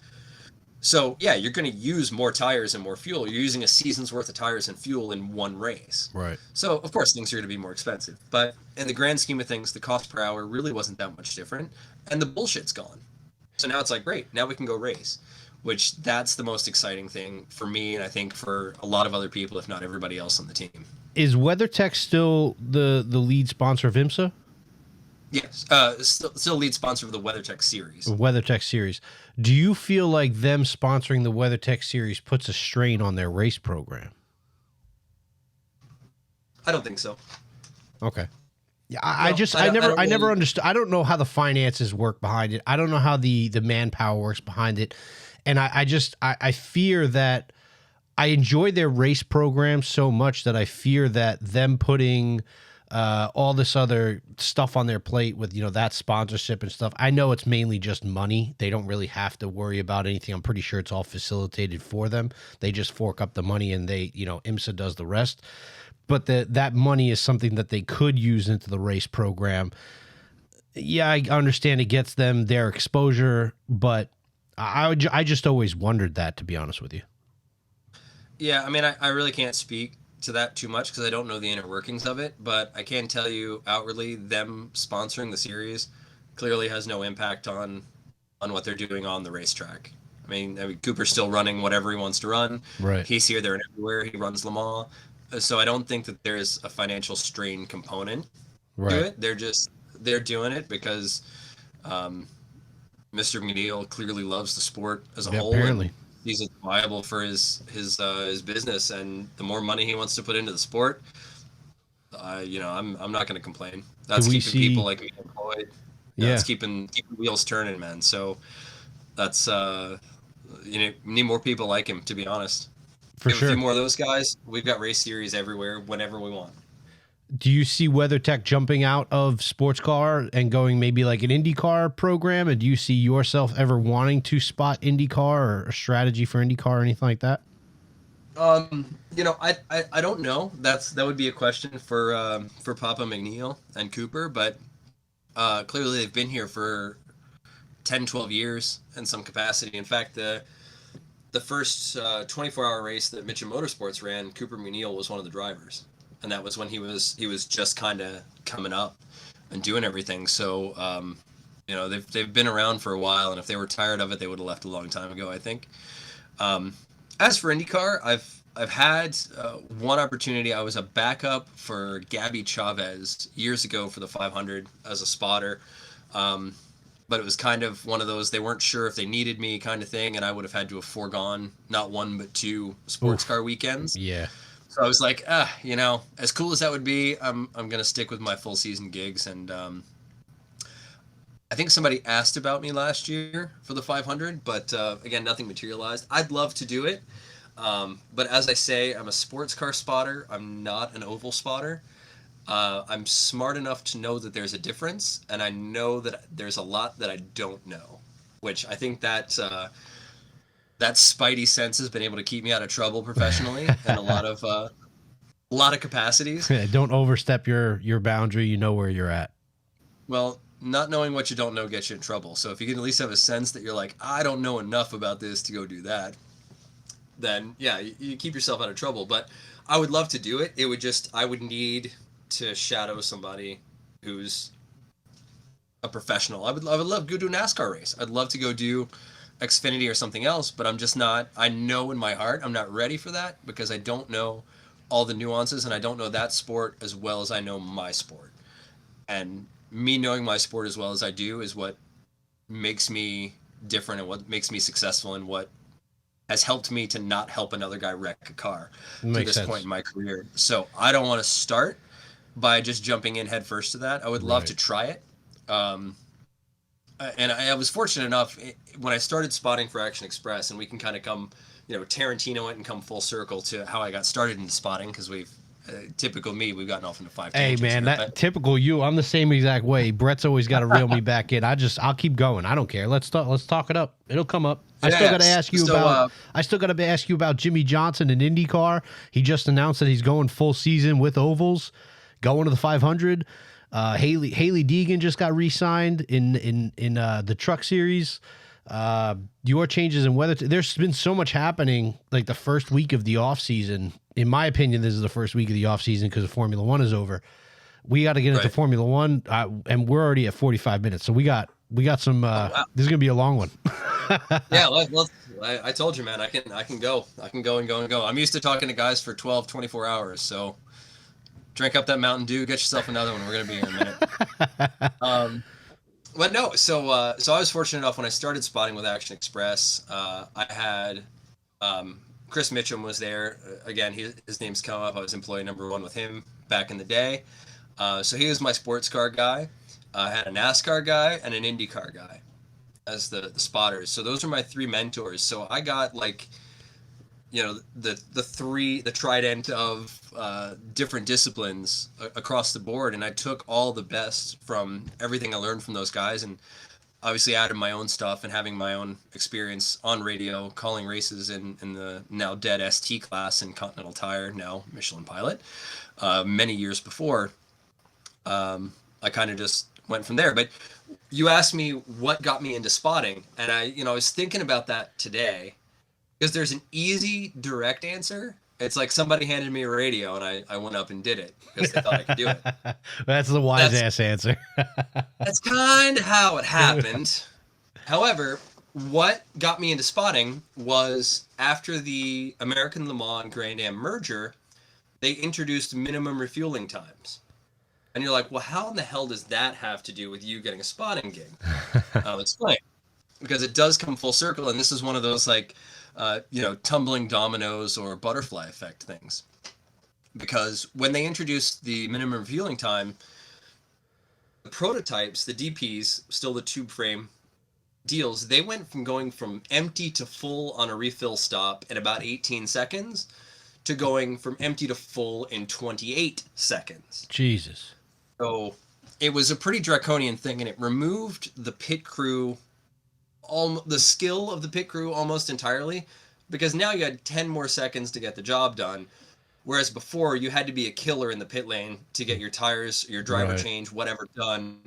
So yeah, you're going to use more tires and more fuel. You're using a season's worth of tires and fuel in one race. Right. So of course things are going to be more expensive. But in the grand scheme of things, the cost per hour really wasn't that much different, and the bullshit's gone. So now it's like, great, now we can go race, which that's the most exciting thing for me, and I think for a lot of other people, if not everybody else on the team. Is WeatherTech still the lead sponsor of IMSA? Yes, still lead sponsor of the WeatherTech series. WeatherTech series. Do you feel like them sponsoring the WeatherTech series puts a strain on their race program? I don't think so. Okay. Yeah, I never understood. I don't know how the finances work behind it. I don't know how the manpower works behind it. And I fear that I enjoy their race program so much that I fear that them putting all this other stuff on their plate with, that sponsorship and stuff. I know it's mainly just money. They don't really have to worry about anything. I'm pretty sure it's all facilitated for them. They just fork up the money and they, IMSA does the rest. But that money is something that they could use into the race program. Yeah, I understand it gets them their exposure, but I just always wondered that, to be honest with you. Yeah, I mean, I really can't speak to that too much because I don't know the inner workings of it, but I can tell you outwardly, them sponsoring the series clearly has no impact on what they're doing on the racetrack. I mean, Cooper's still running whatever he wants to run. Right. He's here, there, and everywhere. He runs Le Mans. So I don't think that there's a financial strain component to it. They're doing it because Mr. McNeil clearly loves the sport as a whole. Apparently. He's viable for his business, and the more money he wants to put into the sport, I'm not going to complain. That's keeping people like me employed. Yeah, it's keeping wheels turning, man. So that's need more people like him, to be honest. For sure. A few more of those guys. We've got race series everywhere, whenever we want. Do you see WeatherTech jumping out of sports car and going maybe like an IndyCar program? And do you see yourself ever wanting to spot IndyCar or a strategy for IndyCar or anything like that? I don't know. That would be a question for Papa McNeil and Cooper, but clearly they've been here for 10, 12 years in some capacity. In fact, the first 24-hour race that Mitchell Motorsports ran, Cooper McNeil was one of the drivers. And that was when he was just kind of coming up and doing everything. So, they've been around for a while, and if they were tired of it, they would have left a long time ago, I think. As for IndyCar, I've had one opportunity. I was a backup for Gabby Chavez years ago for the 500 as a spotter. But it was kind of one of those, they weren't sure if they needed me kind of thing, and I would have had to have foregone not one but two sports car weekends. Yeah. So I was like, as cool as that would be, I'm gonna stick with my full season gigs. And I think somebody asked about me last year for the 500, but again, nothing materialized. I'd love to do it, but as I say, I'm a sports car spotter. I'm not an oval spotter. I'm smart enough to know that there's a difference, and I know that there's a lot that I don't know, which I think that spidey sense has been able to keep me out of trouble professionally in a lot of capacities. Yeah, don't overstep your boundary. You know where you're at. Well, not knowing what you don't know gets you in trouble. So if you can at least have a sense that you're like, I don't know enough about this to go do that, then yeah, you keep yourself out of trouble. But I would love to do it. I would need to shadow somebody who's a professional. I would love to go do a NASCAR race. I'd love to go do Xfinity or something else, but I'm just not. I know in my heart I'm not ready for that because I don't know all the nuances, and I don't know that sport as well as I know my sport. And me knowing my sport as well as I do is what makes me different and what makes me successful and what has helped me to not help another guy wreck a car to this point in my career. So I don't want to start by just jumping in head first to that. I would love to try it. And I was fortunate enough when I started spotting for Action Express, and we can kind of come, Tarantino it and come full circle to how I got started in spotting, because typical me, we've gotten off into five tangents. Hey man, typical you. I'm the same exact way. Brett's always got to reel me back in. I'll keep going. I don't care. Let's talk it up. It'll come up. I still got to ask you about Jimmy Johnson and IndyCar. He just announced that he's going full season with ovals, going to the 500. Haley Deegan just got re-signed in the truck series. Your changes in weather. There's been so much happening. Like the first week of the off season, in my opinion, this is the first week of the off season because Formula One is over. We got to get into Right. Formula One, and we're already at 45 minutes. So we got some. Wow. This is gonna be a long one. Yeah, I told you, man, I can go and go and go. I'm used to talking to guys for 12, 24 hours. So drink up that Mountain Dew, get yourself another one. We're gonna be here in a minute. But no, so I was fortunate enough when I started spotting with Action Express. I had Chris Mitchum was there. Again, his name's come up. I was employee number 1 with him back in the day. So he was my sports car guy. I had a NASCAR guy and an IndyCar guy as the spotters. So those are my 3 mentors. So I got like, you know, the trident of different disciplines across the board, and I took all the best from everything I learned from those guys, and obviously added my own stuff and having my own experience on radio, calling races in the now dead ST class in Continental Tire, now Michelin Pilot, many years before. I kind of just went from there. But you asked me what got me into spotting, and I was thinking about that today. Because there's an easy, direct answer. It's like somebody handed me a radio and I went up and did it because they thought I could do it. That's the wise ass answer. That's kind of how it happened. However, what got me into spotting was after the American Le Mans Grand Am merger, they introduced minimum refueling times. And you're like, well, how in the hell does that have to do with you getting a spotting gig? I'll explain. Because it does come full circle, and this is one of those like, tumbling dominoes or butterfly effect things. Because when they introduced the minimum refueling time, the prototypes, the DPs, still the tube frame deals, they went from going from empty to full on a refill stop in about 18 seconds to going from empty to full in 28 seconds. Jesus. So it was a pretty draconian thing, and it removed the pit crew, the skill of the pit crew almost entirely, because now you had 10 more seconds to get the job done, whereas before you had to be a killer in the pit lane to get your tires, your driver change, whatever done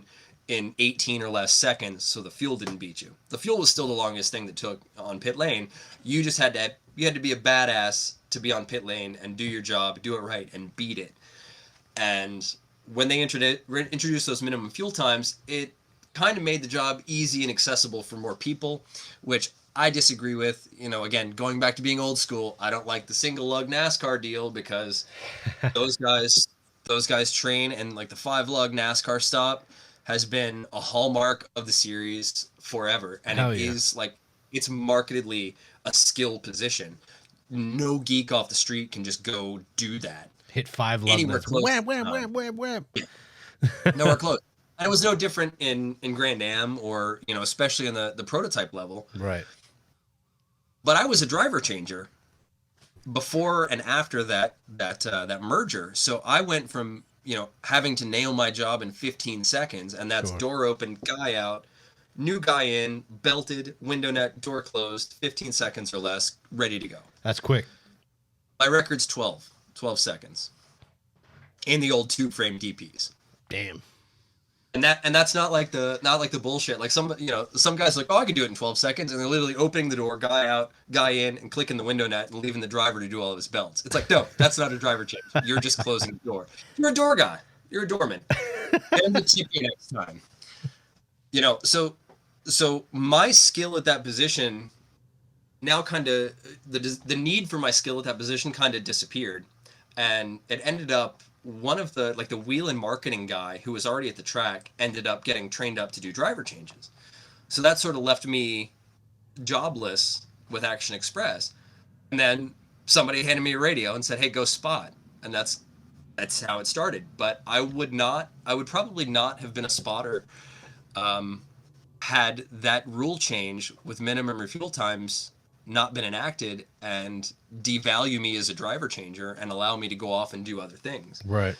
in 18 or less seconds, so the fuel didn't beat you. The fuel was still the longest thing that took on pit lane. You just had to be a badass to be on pit lane and do your job, do it right, and beat it. And when they introduced those minimum fuel times, it kind of made the job easy and accessible for more people, which I disagree with. Again, going back to being old school, I don't like the single lug NASCAR deal because those guys train, and like the 5 lug NASCAR stop has been a hallmark of the series forever. And is like, it's marketedly a skill position. No geek off the street can just go do that. Hit 5 lug. Anywhere close. Wham. Nowhere close. And it was no different in Grand Am or, especially in the prototype level. Right. But I was a driver changer before and after that merger. So I went from, having to nail my job in 15 seconds, and that's door open, guy out, new guy in, belted, window net, door closed, 15 seconds or less, ready to go. That's quick. My record's 12 seconds in the old tube frame DPs. Damn. And that's not like the bullshit. Like some guys are like, oh, I can do it in 12 seconds, and they're literally opening the door, guy out, guy in, and clicking the window net and leaving the driver to do all of his belts. It's like, no, that's not a driver change. You're just closing the door. You're a door guy. You're a doorman. And the TP next time. So my skill at that position now kind of the need for my skill at that position kind of disappeared, and it ended up. One of the wheel and marketing guy who was already at the track ended up getting trained up to do driver changes. So that sort of left me jobless with Action Express. And then somebody handed me a radio and said, hey, go spot. And that's how it started. But I would probably not have been a spotter had that rule change with minimum refuel times not been enacted and devalue me as a driver changer and allow me to go off and do other things. Right.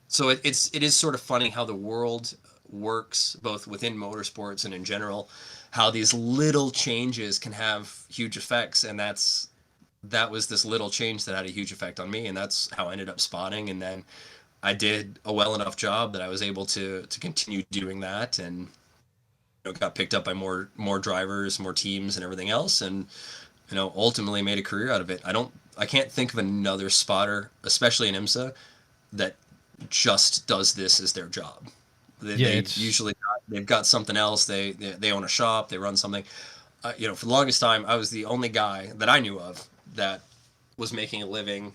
So it is sort of funny how the world works, both within motorsports and in general, how these little changes can have huge effects. And that was this little change that had a huge effect on me. And that's how I ended up spotting. And then I did a well enough job that I was able to continue doing that. And got picked up by more drivers, more teams, and everything else, and ultimately made a career out of it. I can't think of another spotter, especially in IMSA, that just does this as their job. Yeah, They usually they've got something else. They own a shop. They run something. For the longest time, I was the only guy that I knew of that was making a living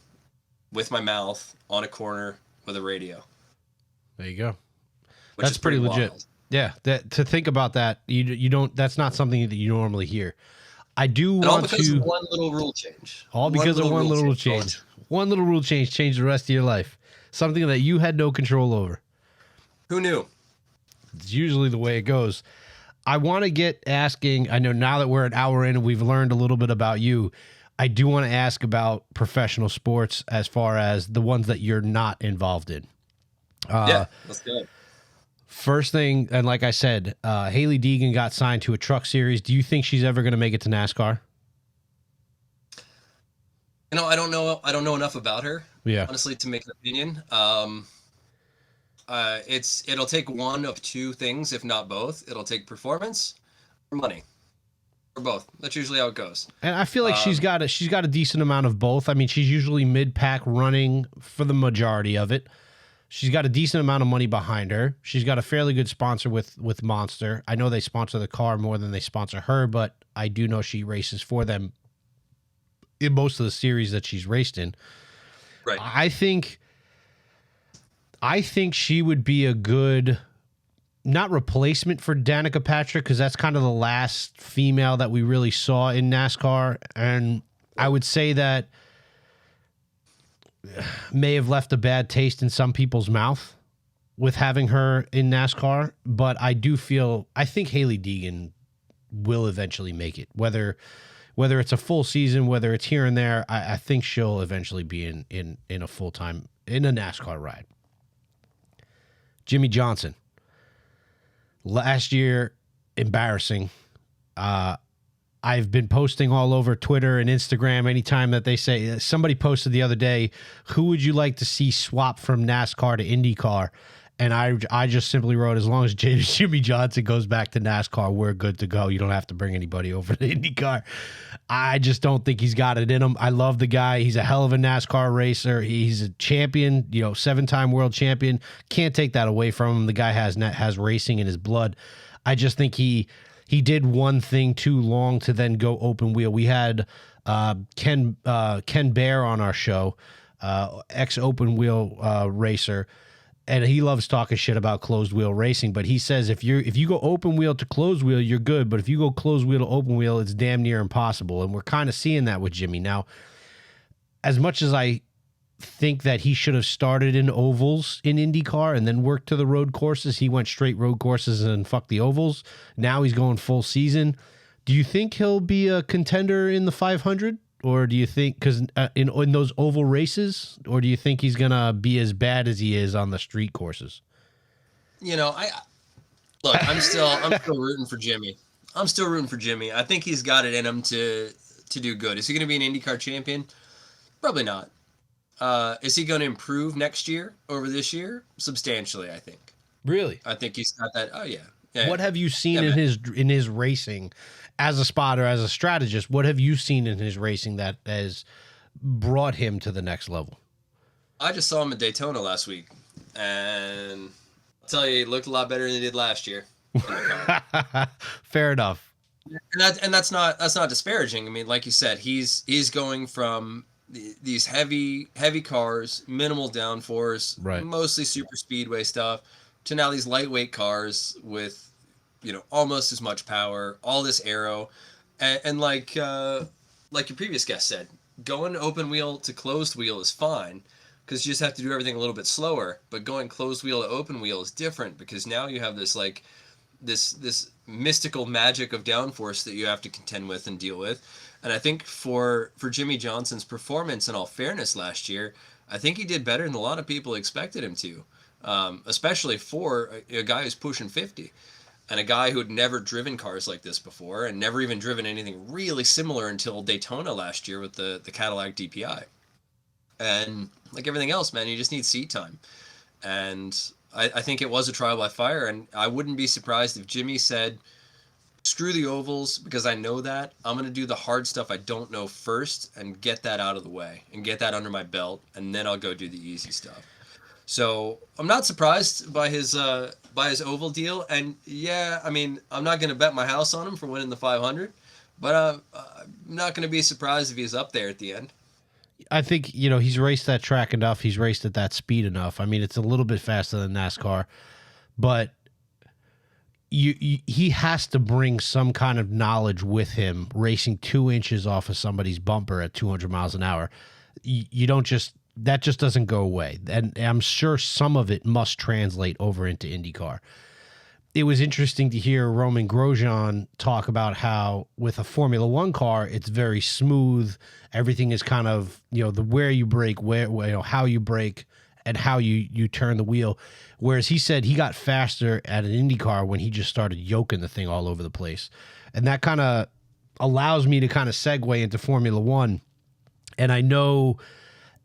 with my mouth on a corner with a radio. there you go. Which That's is pretty legit. wild. Yeah, that to think about that, you don't. That's not something that you normally hear. I do And all want because to of one little rule change. all because of one little change. One little rule change changed the rest of your life. Something that you had no control over. Who knew? It's usually the way it goes. I want to get asking. I know now that we're an hour in and we've learned a little bit about you. I do want to ask about professional sports as far as the ones that you're not involved in. Yeah, let's go. First thing, and like I said, Haley Deegan got signed to a truck series. Do you think she's ever going to make it to NASCAR? I don't know. I don't know enough about her, Yeah. honestly, to make an opinion. It'll take one of two things, if not both. It'll take performance or money, or both. That's usually how it goes. And I feel like she's got a decent amount of both. I mean, she's usually mid-pack running for the majority of it. She's got a decent amount of money behind her. She's got a fairly good sponsor with Monster. I know they sponsor the car more than they sponsor her, but I do know she races for them in most of the series that she's raced in. Right. I think she would be a good, not replacement for Danica Patrick, because that's kind of the last female that we really saw in NASCAR. And I would say that may have left a bad taste in some people's mouth with having her in NASCAR. But I think Haley Deegan will eventually make it. Whether it's a full season, whether it's here and there, I think she'll eventually be in a full-time, in a NASCAR ride. Jimmie Johnson. Last year, embarrassing. I've been posting all over Twitter and Instagram anytime that they say, somebody posted the other day, who would you like to see swap from NASCAR to IndyCar? And I just simply wrote, as long as Jimmie Johnson goes back to NASCAR, we're good to go. You don't have to bring anybody over to IndyCar. I just don't think he's got it in him. I love the guy. He's a hell of a NASCAR racer. He's a champion, 7-time world champion. Can't take that away from him. The guy has racing in his blood. I just think he did one thing too long to then go open wheel. We had Ken Bear on our show, ex open wheel racer. And he loves talking shit about closed wheel racing, but he says if you go open wheel to closed wheel, you're good. But if you go closed wheel to open wheel, it's damn near impossible. And we're kind of seeing that with Jimmy now. As much as I think that he should have started in ovals in IndyCar and then worked to the road courses, he went straight road courses and fucked the ovals. Now he's going full season. Do you think he'll be a contender in the 500? Or do you think, because in those oval races, or do you think he's going to be as bad as he is on the street courses? I'm still rooting for Jimmy. I'm still rooting for Jimmy. I think he's got it in him to do good. Is he going to be an IndyCar champion? Probably not. Is he going to improve next year over this year? Substantially, I think. Really? I think he's got that. Oh, yeah. What have you seen in his racing as a spotter, as a strategist? What have you seen in his racing that has brought him to the next level? I just saw him at Daytona last week, and I'll tell you, he looked a lot better than he did last year. Fair enough. And that's not disparaging. I mean, like you said, he's going from these heavy cars, minimal downforce, right, mostly super speedway stuff, to now these lightweight cars with almost as much power, all this aero, and like your previous guest said, going open wheel to closed wheel is fine because you just have to do everything a little bit slower. But going closed wheel to open wheel is different because now you have this this mystical magic of downforce that you have to contend with and deal with. And I think for Jimmie Johnson's performance, in all fairness, last year, I think he did better than a lot of people expected him to, especially for a guy who's pushing 50. And a guy who had never driven cars like this before and never even driven anything really similar until Daytona last year with the Cadillac DPI. And like everything else, man, you just need seat time. And I think it was a trial by fire. And I wouldn't be surprised if Jimmy said, screw the ovals because I know that. I'm going to do the hard stuff I don't know first and get that out of the way and get that under my belt, and then I'll go do the easy stuff. So I'm not surprised by his oval deal, and yeah, I mean, I'm not going to bet my house on him for winning the 500, but I'm not going to be surprised if he's up there at the end. I think, he's raced that track enough. He's raced at that speed enough. I mean, it's a little bit faster than NASCAR, but he has to bring some kind of knowledge with him racing 2 inches off of somebody's bumper at 200 miles an hour. That just doesn't go away. And I'm sure some of it must translate over into IndyCar. It was interesting to hear Roman Grosjean talk about how with a Formula One car, it's very smooth. Everything is kind of, the where you brake, how you brake, and how you turn the wheel. Whereas he said he got faster at an Indy car when he just started yoking the thing all over the place. And that kind of allows me to kind of segue into Formula One. And I know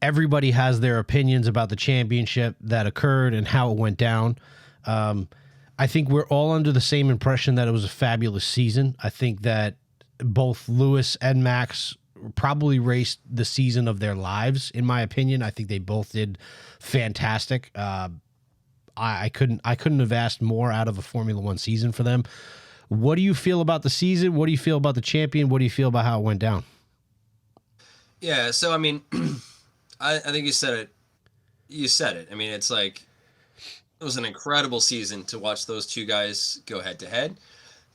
everybody has their opinions about the championship that occurred and how it went down. I think we're all under the same impression that it was a fabulous season. I think that both Lewis and Max probably raced the season of their lives, in my opinion. I think they both did fantastic. I couldn't have asked more out of a Formula One season for them. What do you feel about the season? What do you feel about the champion? What do you feel about how it went down? Yeah, so I mean, I think you said it. You said it. I mean, it's like it was an incredible season to watch those two guys go head to head.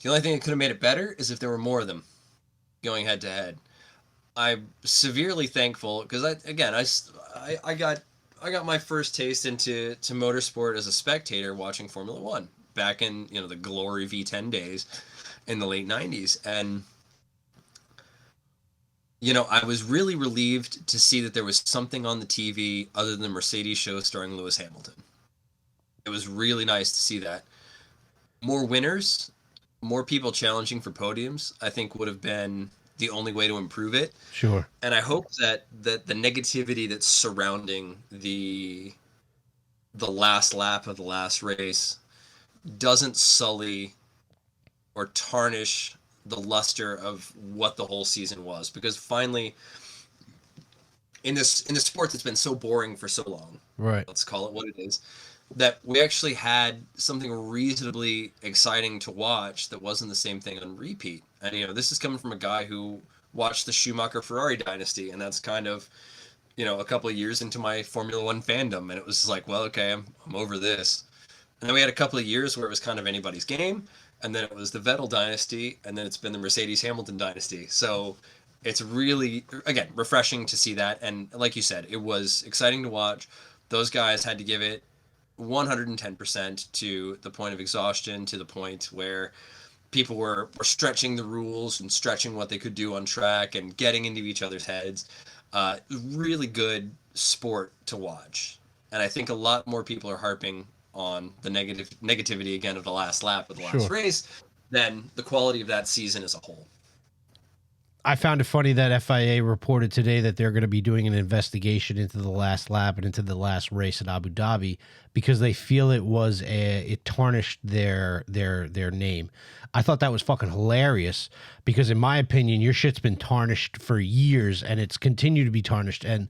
The only thing that could have made it better is if there were more of them going head to head. I'm severely thankful because I got my first taste into motorsport as a spectator watching Formula One back in the glory V10 days in the late 90s, and I was really relieved to see that there was something on the TV other than the Mercedes show starring Lewis Hamilton. It was really nice to see that. More winners, more people challenging for podiums, I think would have been the only way to improve it. Sure. And I hope that the negativity that's surrounding the last lap of the last race doesn't sully or tarnish the luster of what the whole season was, because finally in the sport that's been so boring for so long, right? Let's call it what it is. That we actually had something reasonably exciting to watch that wasn't the same thing on repeat. And, this is coming from a guy who watched the Schumacher-Ferrari dynasty, and that's kind of, a couple of years into my Formula One fandom, and it was like, well, okay, I'm over this. And then we had a couple of years where it was kind of anybody's game, and then it was the Vettel dynasty, and then it's been the Mercedes-Hamilton dynasty. So it's really, again, refreshing to see that, and like you said, it was exciting to watch. Those guys had to give it 110% to the point of exhaustion, to the point where people were stretching the rules and stretching what they could do on track and getting into each other's heads. Really good sport to watch. And I think a lot more people are harping on the negativity again of the last lap of the last race than the quality of that season as a whole. I found it funny that FIA reported today that they're going to be doing an investigation into the last lap and into the last race at Abu Dhabi because they feel it tarnished their name. I thought that was fucking hilarious because in my opinion, your shit's been tarnished for years and it's continued to be tarnished. And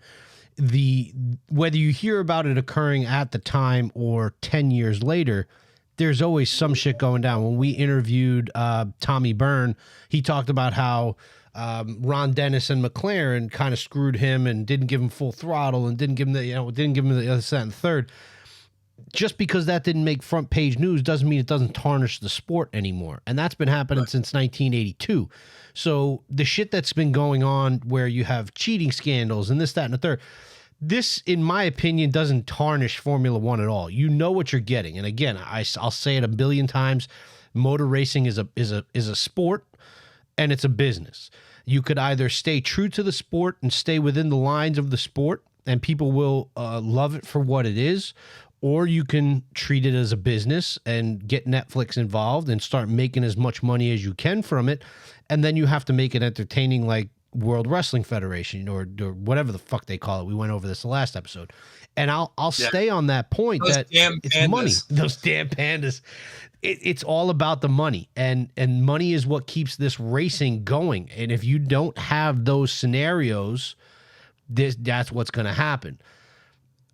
whether you hear about it occurring at the time or 10 years later, there's always some shit going down. When we interviewed Tommy Byrne, he talked about how Ron Dennis and McLaren kind of screwed him and didn't give him full throttle and didn't give him the other set and third. Just because that didn't make front page news doesn't mean it doesn't tarnish the sport anymore. And that's been happening since 1982. So the shit that's been going on where you have cheating scandals and this, that, and the third, this, in my opinion, doesn't tarnish Formula One at all. You know what you're getting. And again, I'll say it a billion times. Motor racing is a sport and it's a business. You could either stay true to the sport and stay within the lines of the sport and people will love it for what it is, or you can treat it as a business and get Netflix involved and start making as much money as you can from it. And then you have to make it entertaining like World Wrestling Federation or whatever the fuck they call it. We went over this the last episode. And I'll stay on that point Those that damn it's pandas. money. Those damn pandas. It's all about the money, and money is what keeps this racing going. And if you don't have those scenarios, that's what's going to happen.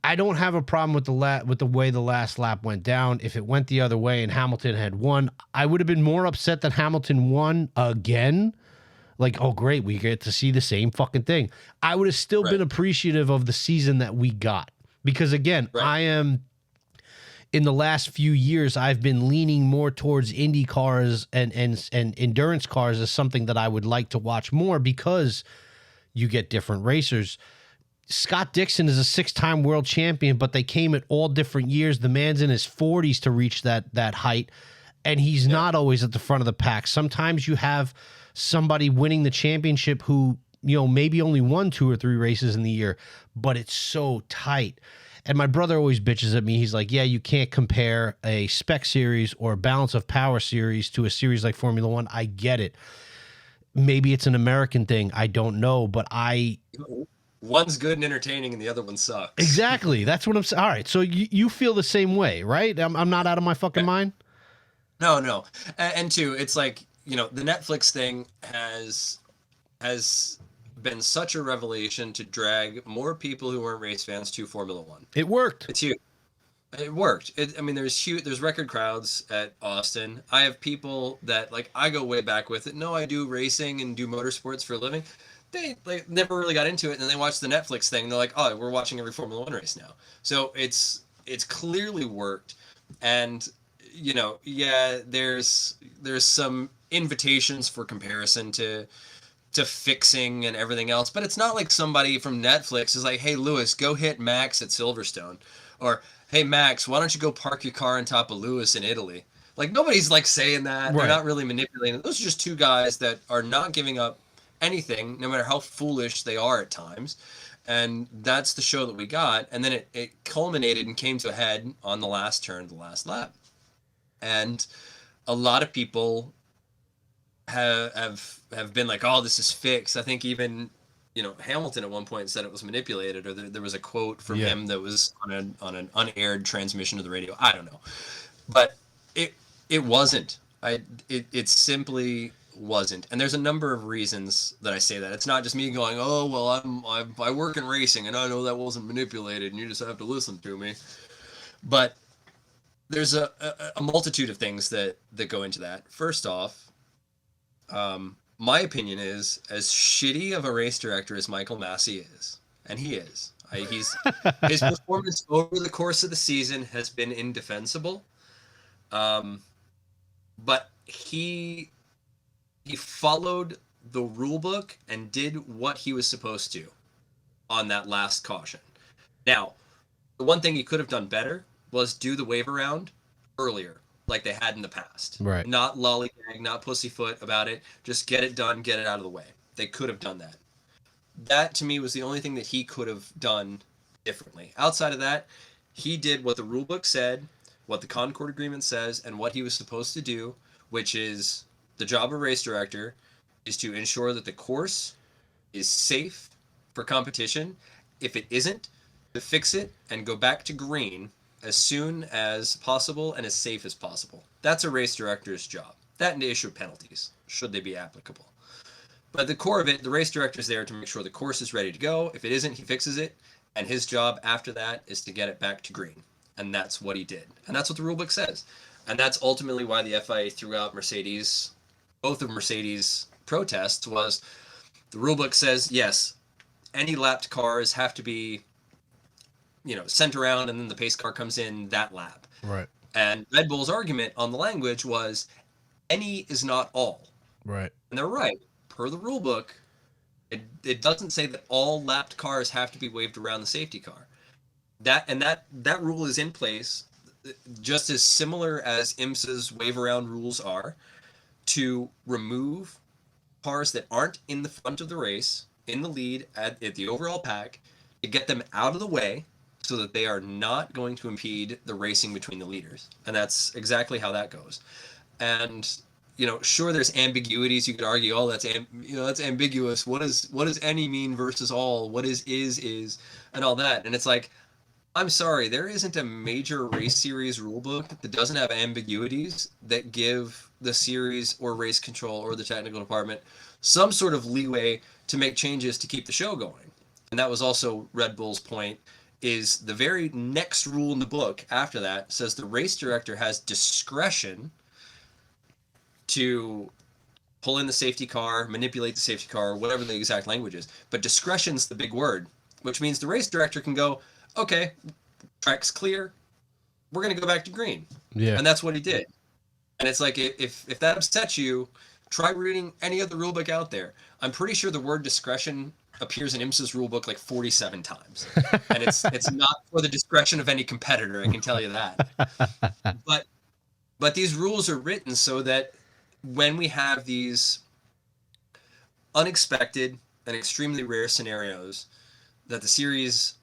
I don't have a problem with the way the last lap went down. If it went the other way and Hamilton had won, I would have been more upset that Hamilton won again. Like, oh great, we get to see the same fucking thing. I would have still been appreciative of the season that we got, because again, I am. In the last few years, I've been leaning more towards Indy cars and endurance cars as something that I would like to watch more, because you get different racers. Scott Dixon is a 6-time world champion, but they came at all different years. The man's in his 40s to reach that height, and he's not always at the front of the pack. Sometimes you have somebody winning the championship who, maybe only won 2 or 3 races in the year, but it's so tight. And my brother always bitches at me. He's like, yeah, you can't compare a spec series or a balance of power series to a series like Formula One. I get it. Maybe it's an American thing. I don't know, but one's good and entertaining and the other one sucks. Exactly. That's what I'm saying. All right. So you feel the same way, right? I'm not out of my fucking mind. No. And two, it's like, the Netflix thing has been such a revelation to drag more people who weren't race fans to Formula One. It worked. It's huge. It worked. There's record crowds at Austin. I have people that, like, I go way back with it. No, I do racing and do motorsports for a living. They never really got into it, and then they watch the Netflix thing. And they're like, oh, we're watching every Formula One race now. So it's clearly worked. And there's some invitations for comparison to fixing and everything else, but it's not like somebody from Netflix is like, hey Lewis, go hit Max at Silverstone, or hey Max, why don't you go park your car on top of Lewis in Italy? Like, nobody's like saying that. They're not really manipulating. Those are just 2 guys that are not giving up anything, no matter how foolish they are at times. And that's the show that we got. And then it culminated and came to a head on the last turn of the last lap. And a lot of people have been like, oh, this is fixed. I think even Hamilton at one point said it was manipulated, or there was a quote from him that was on an unaired transmission of the radio. I don't know, but it wasn't. It simply wasn't. And there's a number of reasons that I say that. It's not just me going, oh well, I work in racing and I know that wasn't manipulated and you just have to listen to me. But there's a multitude of things that go into that. First off, my opinion is, as shitty of a race director as Michael Massey is, and he is, his performance over the course of the season has been indefensible. But he followed the rule book and did what he was supposed to on that last caution. Now, the one thing he could have done better was do the wave around earlier, like they had in the past. Right. Not lollygag, not pussyfoot about it. Just get it done, get it out of the way. They could have done that. That, to me, was the only thing that he could have done differently. Outside of that, he did what the rulebook said, what the Concord Agreement says, and what he was supposed to do, which is the job of a race director is to ensure that the course is safe for competition. If it isn't, to fix it and go back to green as soon as possible and as safe as possible. That's a race director's job. That and to issue penalties, should they be applicable. But at the core of it, the race director is there to make sure the course is ready to go. If it isn't, he fixes it. And his job after that is to get it back to green. And that's what he did. And that's what the rulebook says. And that's ultimately why the FIA threw out Mercedes, both of Mercedes' protests, was the rulebook says, yes, any lapped cars have to be sent around, and then the pace car comes in that lap. Right. And Red Bull's argument on the language was, any is not all. Right. And they're right. Per the rule book, it doesn't say that all lapped cars have to be waved around the safety car. That rule is in place, just as similar as IMSA's wave around rules are, to remove cars that aren't in the front of the race, in the lead, at the overall pack, to get them out of the way, so that they are not going to impede the racing between the leaders. And that's exactly how that goes. And sure, there's ambiguities. You could argue, oh, that's ambiguous. What does any mean versus all? What is, and all that. And it's like, I'm sorry, there isn't a major race series rulebook that doesn't have ambiguities that give the series or race control or the technical department some sort of leeway to make changes to keep the show going. And that was also Red Bull's point, is the very next rule in the book after that says the race director has discretion to pull in the safety car, manipulate the safety car, whatever the exact language is. But discretion's the big word, which means the race director can go, okay, track's clear, we're going to go back to green. Yeah. And that's what he did. And it's like, if that upsets you, try reading any other rule book out there. I'm pretty sure the word discretion appears in IMSA's rule book like 47 times. And it's not for the discretion of any competitor, I can tell you that. But these rules are written so that when we have these unexpected and extremely rare scenarios, that the series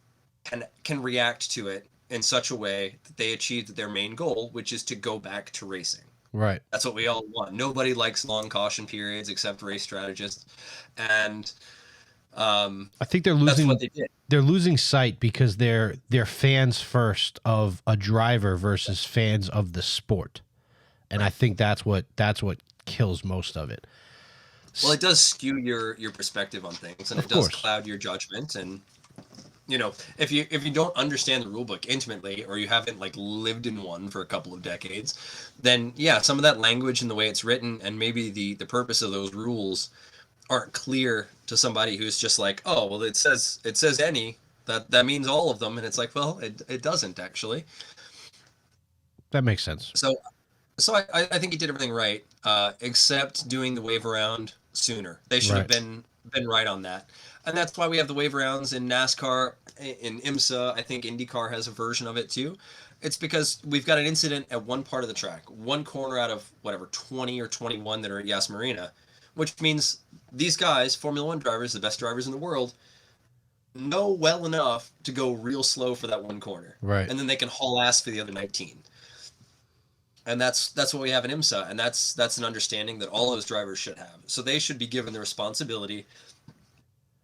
can react to it in such a way that they achieved their main goal, which is to go back to racing. Right. That's what we all want. Nobody likes long caution periods except race strategists, and I think they're losing. That's what they did. They're losing sight because they're fans first of a driver versus fans of the sport, and I think that's what kills most of it. Well, it does skew your perspective on things, and it does cloud your judgment. And if you don't understand the rule book intimately, or you haven't like lived in one for a couple of decades, then yeah, some of that language and the way it's written, and maybe the purpose of those rules aren't clear to somebody who's just like, oh, well, it says any, that means all of them, and it's like, well, it doesn't actually. That makes sense. So I think he did everything right, except doing the wave around sooner. They should have been right on that. And that's why we have the wave rounds in NASCAR, in IMSA. I think IndyCar has a version of it too. It's because we've got an incident at one part of the track, one corner out of whatever 20 or 21 that are at Yas Marina, which means these guys, Formula One drivers, the best drivers in the world, know well enough to go real slow for that one corner. Right. And then they can haul ass for the other 19. And that's what we have in IMSA, and that's an understanding that all those drivers should have. So they should be given the responsibility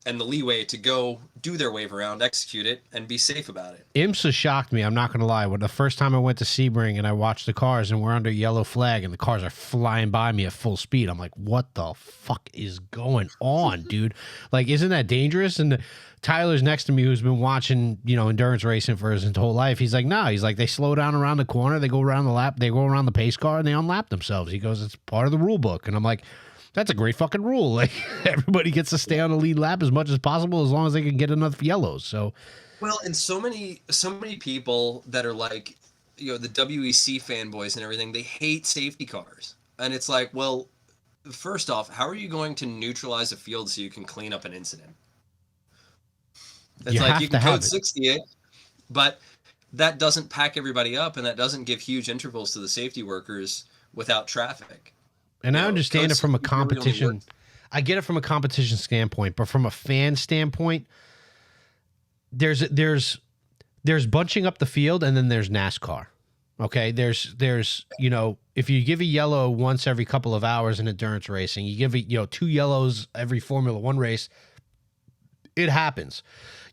and the leeway to go do their wave around, execute it, and be safe about it. IMSA shocked me. I'm not going to lie. When the first time I went to Sebring and I watched the cars and we're under yellow flag and the cars are flying by me at full speed, I'm like, what the fuck is going on, dude? Like, isn't that dangerous? And Tyler's next to me, who's been watching, endurance racing for his whole life. He's like, no. He's like, they slow down around the corner, they go around the lap, they go around the pace car, and they unlap themselves. He goes, it's part of the rule book. And I'm like, that's a great fucking rule. Like, everybody gets to stay on the lead lap as much as possible as long as they can get enough yellows. So, well, and so many people that are like, the WEC fanboys and everything, they hate safety cars. And it's like, well, first off, how are you going to neutralize a field so you can clean up an incident? It's like you can code 60 it, but that doesn't pack everybody up, and that doesn't give huge intervals to the safety workers without traffic. And I understand it from a competition. I get it from a competition standpoint, but from a fan standpoint, there's bunching up the field, and then there's NASCAR. Okay, there's if you give a yellow once every couple of hours in endurance racing, you give 2 yellows every Formula One race. It happens.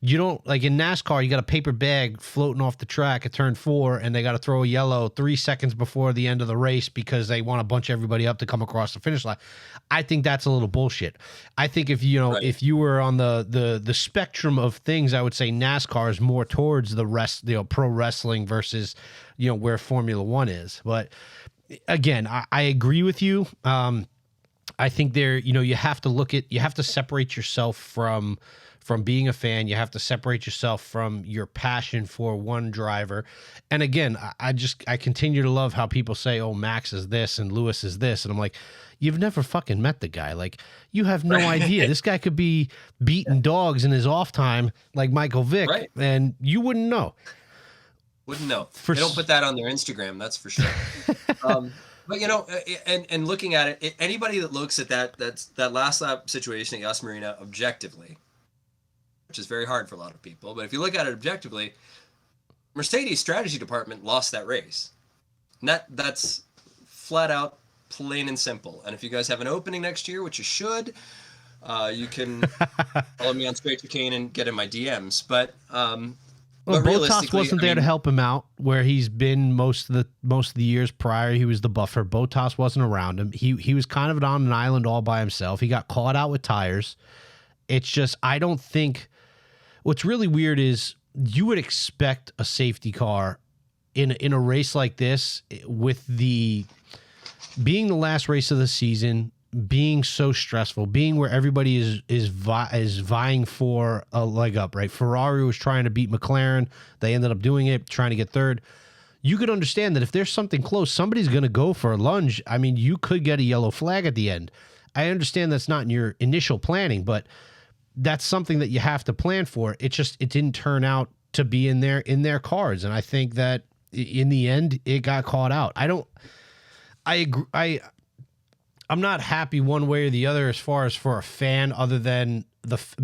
You don't, like in NASCAR, you got a paper bag floating off the track at turn 4, and they got to throw a yellow 3 seconds before the end of the race because they want to bunch everybody up to come across the finish line. I think that's a little bullshit. I think if if you were on the spectrum of things, I would say NASCAR is more towards the rest, pro wrestling versus where Formula One is. But again, I agree with you. I think you have to separate yourself from being a fan. You have to separate yourself from your passion for one driver. And again, I continue to love how people say, oh, Max is this and Lewis is this. And I'm like, you've never fucking met the guy. Like, you have no idea. This guy could be beating dogs in his off time like Michael Vick, and you wouldn't know. Wouldn't know. They don't put that on their Instagram, that's for sure. But and looking at it, anybody that looks at that last lap situation at Yas Marina objectively, which is very hard for a lot of people, but if you look at it objectively, Mercedes strategy department lost that race. And that's flat out plain and simple. And if you guys have an opening next year, which you should, you can follow me on Straight Chicane and get in my DMs. But Well, Botas wasn't there I to mean, help him out where he's been most of the years prior. He was the buffer. Botas wasn't around him. He was kind of on an island all by himself. He got caught out with tires. It's just, I don't think, what's really weird is you would expect a safety car in a race like this, with the being the last race of the season, being so stressful, being where everybody is vying for a leg up, right? Ferrari was trying to beat McLaren. They ended up doing it, trying to get third. You could understand that if there's something close, somebody's going to go for a lunge. I mean, you could get a yellow flag at the end. I understand that's not in your initial planning, but that's something that you have to plan for. It didn't turn out to be in their cards. And I think that in the end, it got caught out. I agree. I'm not happy one way or the other as far as for a fan, other than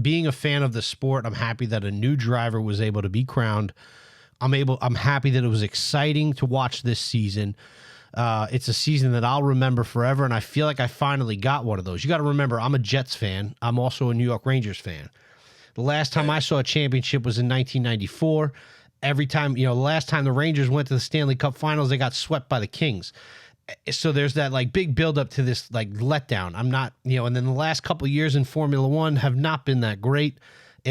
being a fan of the sport. I'm happy that a new driver was able to be crowned. I'm happy that it was exciting to watch this season. It's a season that I'll remember forever, and I feel like I finally got one of those. You got to remember, I'm a Jets fan. I'm also a New York Rangers fan. The last time I saw a championship was in 1994. Every time, the last time the Rangers went to the Stanley Cup Finals, they got swept by the Kings. So there's that like big buildup to this like letdown. I'm not, and then the last couple of years in Formula One have not been that great.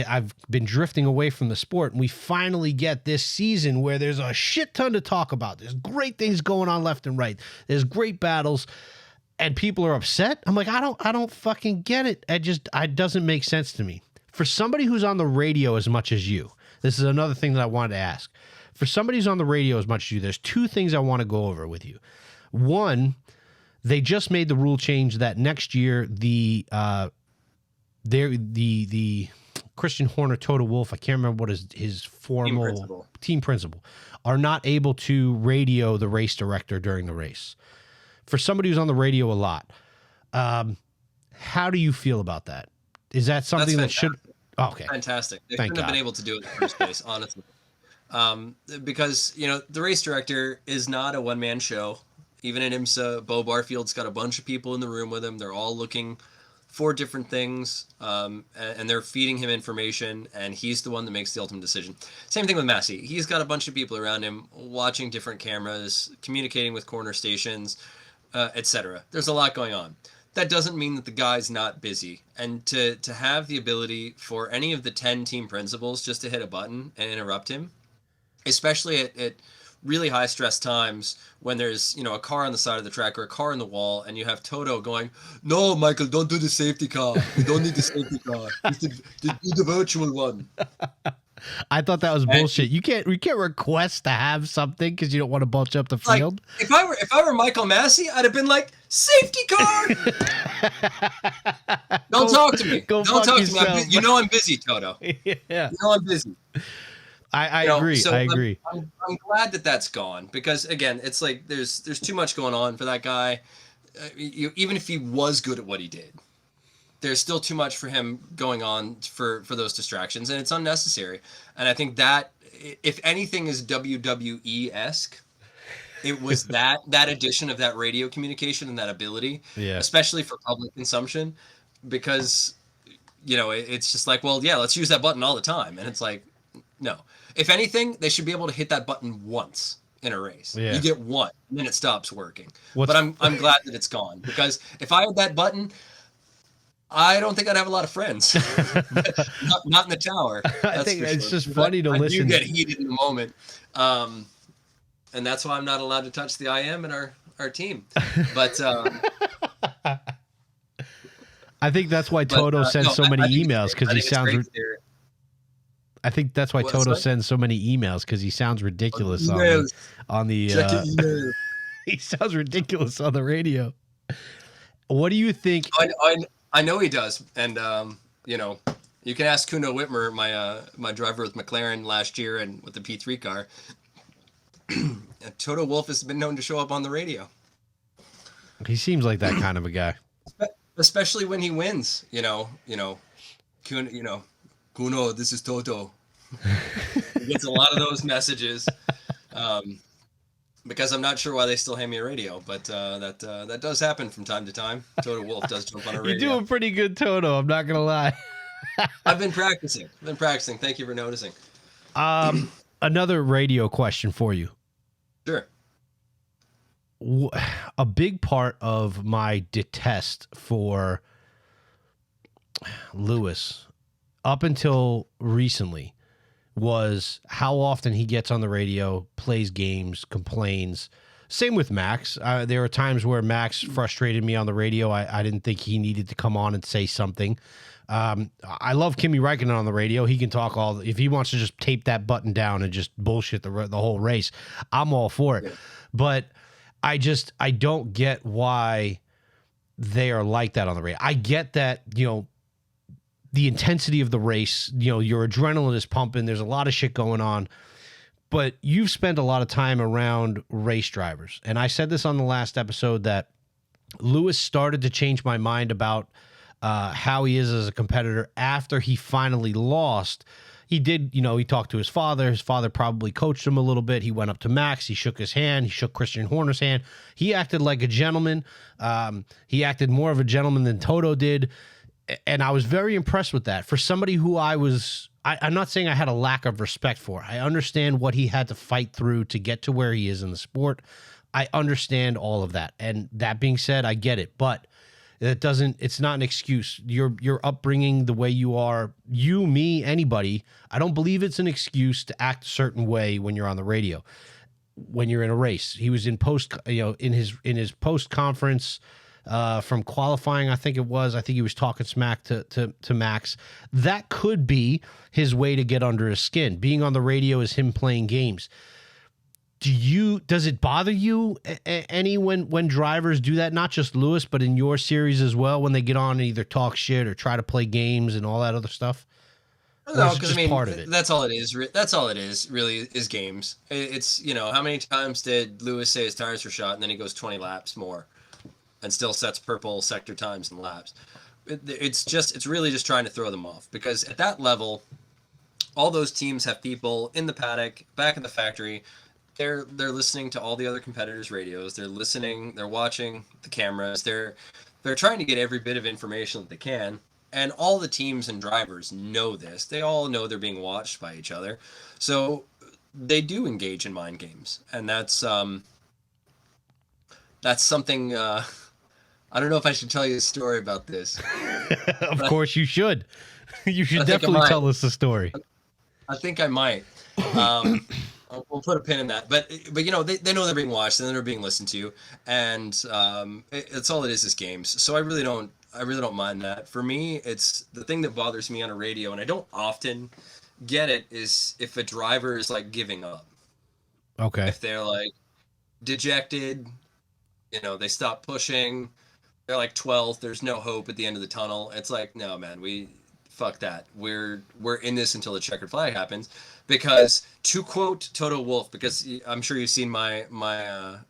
I've been drifting away from the sport, and we finally get this season where there's a shit ton to talk about. There's great things going on left and right. There's great battles, and people are upset. I'm like, I don't fucking get it. It doesn't make sense to me. For somebody who's on the radio as much as you, this is another thing that I wanted to ask. For somebody who's on the radio as much as you, there's two things I want to go over with you. One, they just made the rule change that next year the Christian Horner, Toto Wolff, I can't remember what his formal team principal, are not able to radio the race director during the race. For somebody who's on the radio a lot, how do you feel about that? Is that something that should? Oh, okay, fantastic. They shouldn't have been able to do it in the first place, honestly, because the race director is not a one-man show. Even in IMSA, Bo Barfield's got a bunch of people in the room with him. They're all looking for different things, and they're feeding him information, and he's the one that makes the ultimate decision. Same thing with Massey. He's got a bunch of people around him watching different cameras, communicating with corner stations, etc. There's a lot going on. That doesn't mean that the guy's not busy. And to have the ability for any of the 10 team principals just to hit a button and interrupt him, especially at really high stress times when there's a car on the side of the track or a car on the wall, and you have Toto going, "No, Michael, don't do the safety car. We don't need the safety car. Do the virtual one." I thought that was bullshit. You can't request to have something because you don't want to bunch up the field. If I were Michael Massey, I'd have been like, "Safety car." Don't talk to me. Don't talk to me. I'm busy, Toto. Yeah. I'm busy. I agree. So I agree. I'm glad that that's gone, because again, it's like there's too much going on for that guy. Even if he was good at what he did, there's still too much for him going on for those distractions, and it's unnecessary. And I think that if anything is WWE-esque, it was that addition of that radio communication and that ability, especially for public consumption, because it's just like, well, yeah, let's use that button all the time, and it's like, no. If anything, they should be able to hit that button once in a race. Yeah. You get one, and then it stops working. But I'm glad that it's gone, because if I had that button, I don't think I'd have a lot of friends. not in the tower. I think it's just funny to listen. You get heated in the moment, and that's why I'm not allowed to touch the IM in our team. But I think that's why Toto sends so many emails, because he sounds. I think that's why Toto sends so many emails, because he sounds ridiculous on the he sounds ridiculous on the radio. What do you think? I know he does, and you can ask Kuno Whitmer, my driver with McLaren last year and with the P3 car. Toto Wolff has been known to show up on the radio. He seems like that kind of a guy, especially when he wins. Kuno, this is Toto. He gets a lot of those messages. because I'm not sure why they still hand me a radio, but that does happen from time to time. Toto Wolff does jump on a You radio. do a pretty good Toto. I'm not gonna lie. I've been practicing. Thank you for noticing. Another radio question for you. Sure. A big part of my detest for Lewis up until recently was how often he gets on the radio, plays games, complains. Same with Max. There were times where Max frustrated me on the radio. I didn't think he needed to come on and say something. I love Kimi Räikkönen on the radio. He can talk if he wants to just tape that button down and just bullshit the whole race. I'm all for it. Yeah. But I don't get why they are like that on the radio. I get that, the intensity of the race, your adrenaline is pumping. There's a lot of shit going on, but you've spent a lot of time around race drivers. And I said this on the last episode that Lewis started to change my mind about how he is as a competitor after he finally lost. He did, he talked to his father. His father probably coached him a little bit. He went up to Max. He shook his hand. He shook Christian Horner's hand. He acted like a gentleman. He acted more of a gentleman than Toto did. And I was very impressed with that. For somebody who I'm not saying I had a lack of respect for. I understand what he had to fight through to get to where he is in the sport. I understand all of that. And that being said, I get it. But it's not an excuse. Your upbringing, the way you are, you, me, anybody, I don't believe it's an excuse to act a certain way when you're on the radio, when you're in a race. He was in his post conference from qualifying, I think he was talking smack to Max. That could be his way to get under his skin. Being on the radio is him playing games. Does it bother you any when drivers do that? Not just Lewis, but in your series as well, when they get on and either talk shit or try to play games and all that other stuff? No, because part of it? That's all it is. That's all it is. Really, is games. It's how many times did Lewis say his tires were shot, and then he goes 20 laps more, and still sets purple sector times and laps. It's really just trying to throw them off, because at that level, all those teams have people in the paddock, back in the factory. They're listening to all the other competitors' radios. They're listening. They're watching the cameras. They're trying to get every bit of information that they can. And all the teams and drivers know this. They all know they're being watched by each other. So they do engage in mind games, and that's something. I don't know if I should tell you a story about this. Of course you should. You should definitely tell us the story. I think I might. We'll put a pin in that. But they know they're being watched and they're being listened to, and it's all it is games. So I really don't mind that. For me, it's the thing that bothers me on a radio, and I don't often get it, is if a driver is like giving up. Okay. If they're like dejected, they stop pushing. They're like 12th. There's no hope at the end of the tunnel. It's like, no, man, fuck that. We're in this until the checkered flag happens. Because to quote Toto Wolff, because I'm sure you've seen my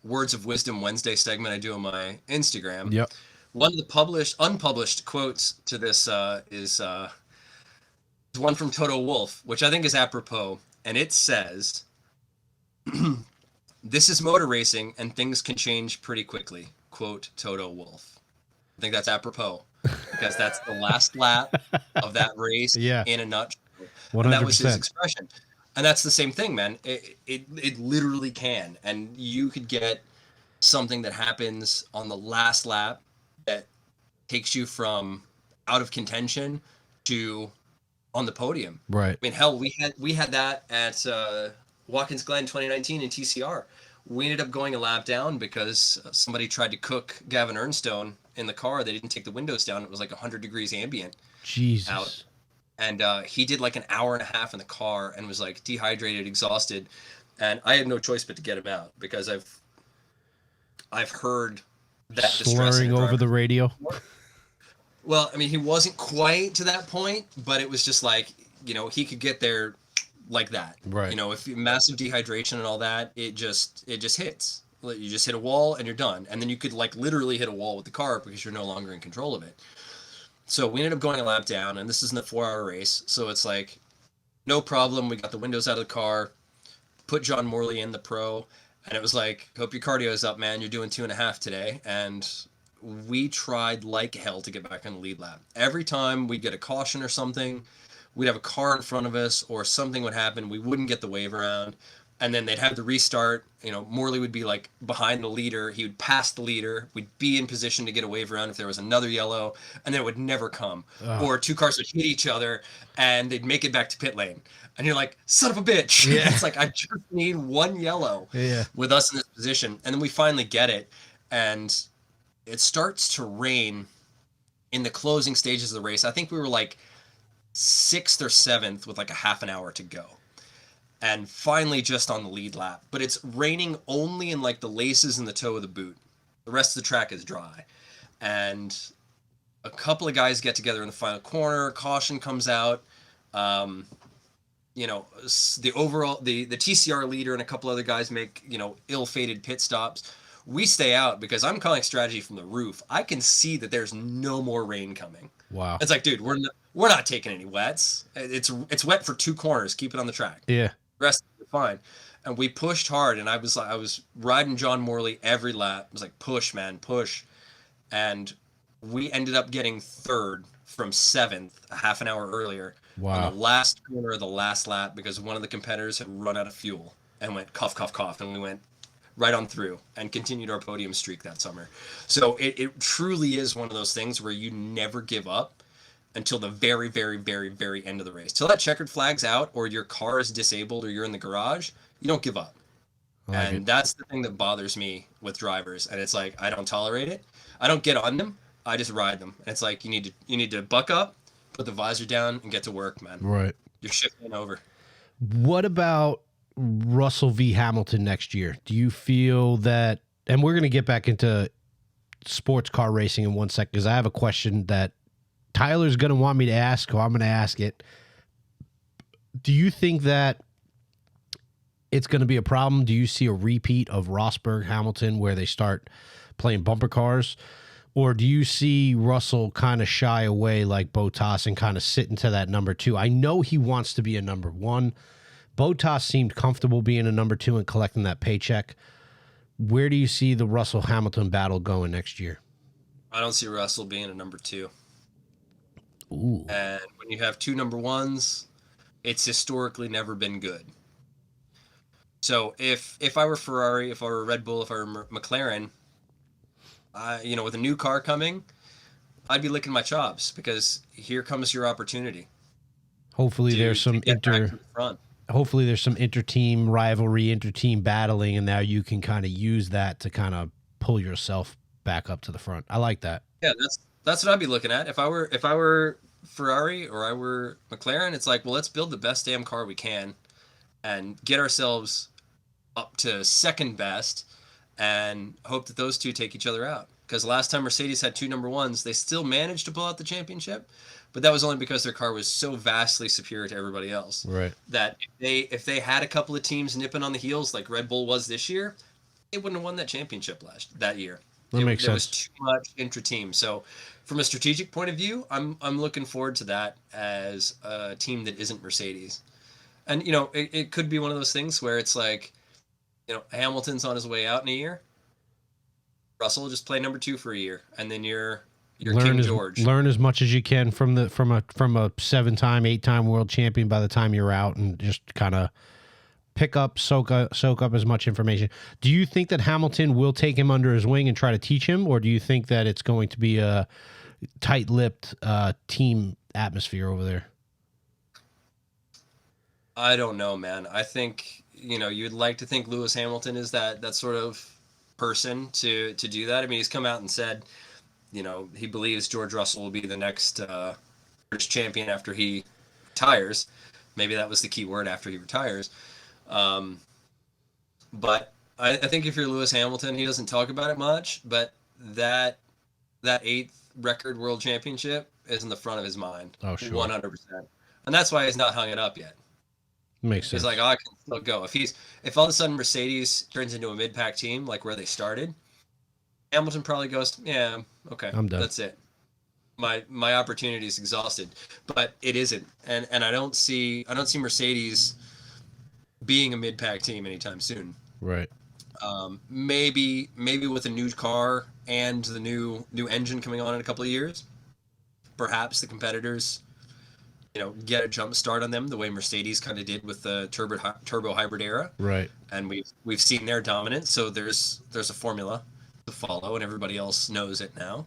Words of Wisdom Wednesday segment I do on my Instagram. Yep. One of the unpublished quotes to this is one from Toto Wolff, which I think is apropos, and it says, "This is motor racing, and things can change pretty quickly." Quote Toto Wolff. I think that's apropos, because that's the last lap of that race in a nutshell. 100%. And that was his expression. And that's the same thing, man. It literally can. And you could get something that happens on the last lap that takes you from out of contention to on the podium. Right. I mean, hell, we had that at Watkins Glen 2019 in TCR. We ended up going a lap down because somebody tried to cook Gavin Ernstone in the car. They didn't take the windows down. It was like 100 degrees ambient. Jesus. Out. And he did like an hour and a half in the car and was like dehydrated, exhausted. And I had no choice but to get him out, because I've heard that slurring over the radio. Well, I mean, he wasn't quite to that point, but it was just like, he could get there like that. Right. If massive dehydration and all that, it just hits. You just hit a wall and you're done. And then you could like literally hit a wall with the car because you're no longer in control of it. So we ended up going a lap down, and this isn't a 4-hour race. So it's like, no problem. We got the windows out of the car, put John Morley in the pro, And it was like, hope your cardio's up, man. You're doing 2.5 today. And we tried like hell to get back on the lead lap. Every time we'd get a caution or something, we'd have a car in front of us or something would happen. We wouldn't get the wave around. And then they'd have the restart. You know, Morley would be like behind the leader. He would pass the leader. We'd be in position to get a wave around if there was another yellow, and then it would never come. Or two cars would hit each other, and they'd make it back to pit lane. And you're like, son of a bitch. Yeah. It's like, I just need one yellow with us in this position. And then we finally get it. And it starts to rain in the closing stages of the race. I think we were like 6th or 7th with like a half an hour to go. And finally just on the lead lap. But it's raining only in like the laces and the toe of the boot. The rest of the track is dry. And a couple of guys get together in the final corner. Caution comes out. You know, the TCR leader and a couple other guys make, you know, ill-fated pit stops. We stay out because I'm calling strategy from the roof. I can see that there's no more rain coming. Wow. It's like, dude, we're not taking any wets. It's wet for 2 corners. Keep it on the track. Yeah. The rest of it, fine. And we pushed hard, and I was riding John Morley every lap. I was like, push, man, push. And we ended up getting 3rd from 7th a half an hour earlier. Wow. On the last corner of the last lap because one of the competitors had run out of fuel and went cough, cough, cough. And we went right on through and continued our podium streak that summer. So it truly is one of those things where you never give up until the very, very, very, very end of the race. Till that checkered flag's out or your car is disabled or you're in the garage, you don't give up. And that's the thing that bothers me with drivers. And it's like, I don't tolerate it. I don't get on them. I just ride them. And it's like, you need to buck up, put the visor down, and get to work, man. Right. You're shifting over. What about Russell v. Hamilton next year? Do you feel that, and we're going to get back into sports car racing in 1 second, because I have a question that Tyler's going to want me to ask, or I'm going to ask it. Do you think that it's going to be a problem? Do you see a repeat of Rosberg Hamilton where they start playing bumper cars? Or do you see Russell kind of shy away like Bottas and kind of sit into that number 2? I know he wants to be a number 1. Bottas seemed comfortable being a number 2 and collecting that paycheck. Where do you see the Russell-Hamilton battle going next year? I don't see Russell being a number 2. Ooh. And when you have 2 number 1s, it's historically never been good. So if I were Ferrari, if I were Red Bull, if I were McLaren, you know, with a new car coming, I'd be licking my chops because here comes your opportunity. Hopefully there's some hopefully there's some inter-team rivalry, inter-team battling, and now you can kind of use that to kind of pull yourself back up to the front. I like that. Yeah, that's what I'd be looking at. If I were Ferrari or I were McLaren, it's like, well, let's build the best damn car we can and get ourselves up to second best and hope that those two take each other out. Because last time Mercedes had 2 number 1s, they still managed to pull out the championship, but that was only because their car was so vastly superior to everybody else. Right. That if they had a couple of teams nipping on the heels like Red Bull was this year, they wouldn't have won that championship that year. That makes sense. There was too much intra-team. So from a strategic point of view, I'm looking forward to that as a team that isn't Mercedes. And, you know, it could be one of those things where it's like, you know, Hamilton's on his way out in a year. Russell will just play number 2 for a year, and then you're King George. Learn as much as you can from a 7-time, 8-time world champion by the time you're out, and just kind of pick up, soak up as much information. Do you think that Hamilton will take him under his wing and try to teach him, or do you think that it's going to be a tight-lipped team atmosphere over there? I don't know, man. I think, you know, you'd like to think Lewis Hamilton is that sort of person to do that. I mean, he's come out and said, you know, he believes George Russell will be the next British champion after he retires. Maybe that was the key word, after he retires. But I think if you're Lewis Hamilton, he doesn't talk about it much, but that 8th record world championship is in the front of his mind. Oh, sure. 100%. And that's why he's not hung it up yet. Makes sense. He's like, oh, I can still go. If all of a sudden Mercedes turns into a mid-pack team, like where they started, Hamilton probably goes, yeah, okay, I'm done. That's it. My opportunity is exhausted. But it isn't. And I don't see Mercedes being a mid-pack team anytime soon. Right. Maybe with a new car and the new engine coming on in a couple of years, perhaps the competitors, get a jump start on them the way Mercedes kind of did with the turbo hybrid era. Right. And we've seen their dominance. So there's a formula to follow, and everybody else knows it now.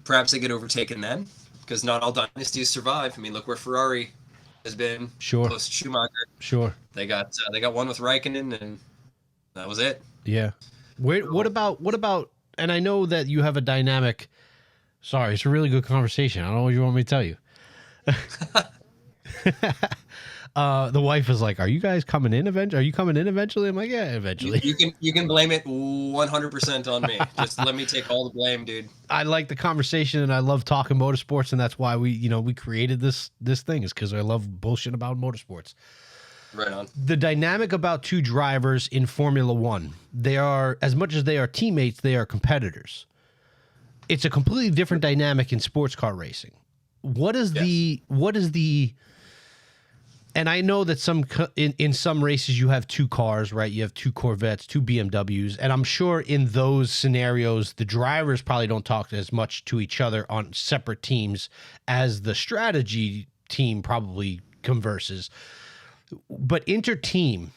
Perhaps they get overtaken then, because not all dynasties survive. I mean, look where Ferrari has been. Sure. Post Schumacher. Sure. They got one with Raikkonen, and that was it. Yeah. What about? And I know that you have a dynamic. Sorry, it's a really good conversation. I don't know what you want me to tell you. The wife is like, "Are you guys coming in eventually? Are you coming in eventually?" I'm like, "Yeah, eventually." You can blame it 100% on me. Just let me take all the blame, dude. I like the conversation and I love talking motorsports, and that's why we created this thing, is because I love bullshit about motorsports. Right on. The dynamic about two drivers in Formula One, they are, as much as they are teammates, they are competitors. It's a completely different dynamic in sports car racing. What is the and I know that in some races you have two cars, right? You have two Corvettes, two BMWs, and I'm sure in those scenarios the drivers probably don't talk as much to each other on separate teams as the strategy team probably converses. But inter-team,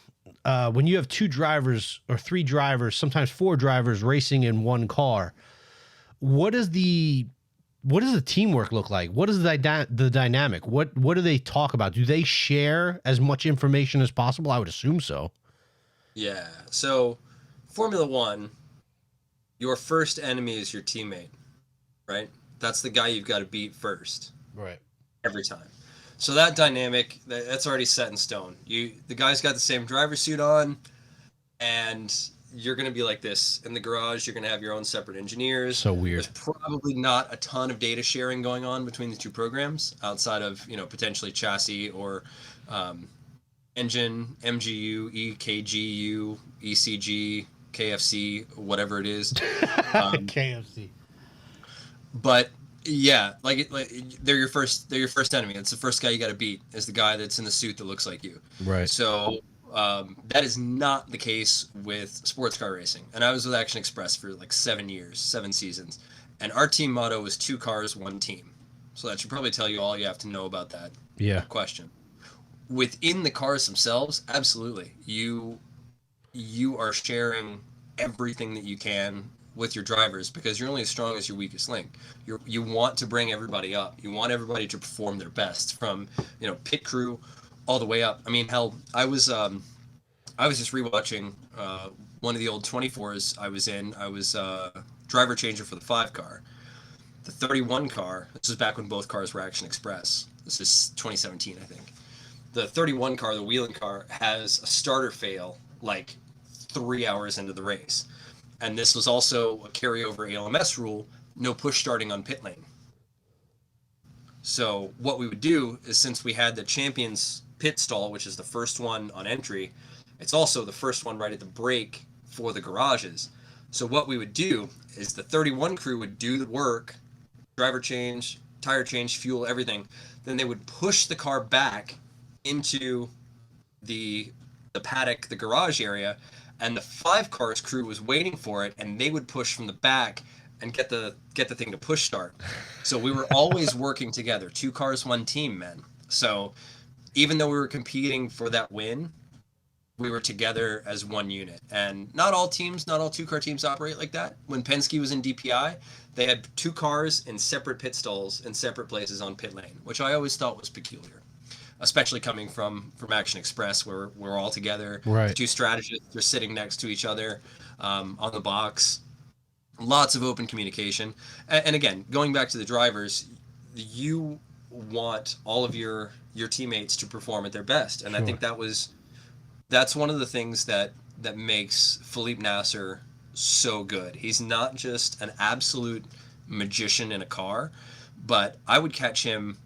when you have two drivers or three drivers, sometimes four drivers racing in one car, what does the teamwork look like? What is the dynamic? What do they talk about? Do they share as much information as possible? I would assume so. Yeah. So, Formula One, your first enemy is your teammate, right? That's the guy you've got to beat first. Right. Every time. So that dynamic, that's already set in stone. The guy's got the same driver's suit on, and you're going to be like this in the garage. You're going to have your own separate engineers. So weird. There's probably not a ton of data sharing going on between the two programs outside of, potentially chassis or engine, MGU, EKGU, ECG, KFC, whatever it is. KFC. But yeah, like they're your first enemy. It's the first guy you got to beat, is the guy that's in the suit that looks like you. Right. So that is not the case with sports car racing. And I was with Action Express for like 7 years, 7 seasons. And our team motto was 2 cars, 1 team. So that should probably tell you all you have to know about that question. Within the cars themselves, absolutely. You are sharing everything that you can with your drivers, because you're only as strong as your weakest link. You want to bring everybody up. You want everybody to perform their best, from pit crew all the way up. I mean, hell, I was just rewatching one of the old 24s I was in. I was driver changer for the 5 car. The 31 car, this was back when both cars were Action Express. This is 2017, I think. The 31 car, the wheeling car, has a starter fail like 3 hours into the race. And this was also a carryover ALMS rule, no push starting on pit lane. So what we would do is, since we had the Champions pit stall, which is the first one on entry, it's also the first one right at the break for the garages. So what we would do is the 31 crew would do the work, driver change, tire change, fuel, everything. Then they would push the car back into the paddock, the garage area, and the 5 cars crew was waiting for it, and they would push from the back and get the thing to push start. So we were always working together, 2 cars, 1 team, man. So even though we were competing for that win, we were together as one unit. And not all 2-car teams operate like that. When Penske was in DPI, they had 2 cars in separate pit stalls in separate places on pit lane, which I always thought was peculiar, especially coming from Action Express, where we're all together. Right. The 2 strategists are sitting next to each other on the box. Lots of open communication. And again, going back to the drivers, you want all of your teammates to perform at their best. And sure. I think that's one of the things that makes Felipe Nasser so good. He's not just an absolute magician in a car, but I would catch him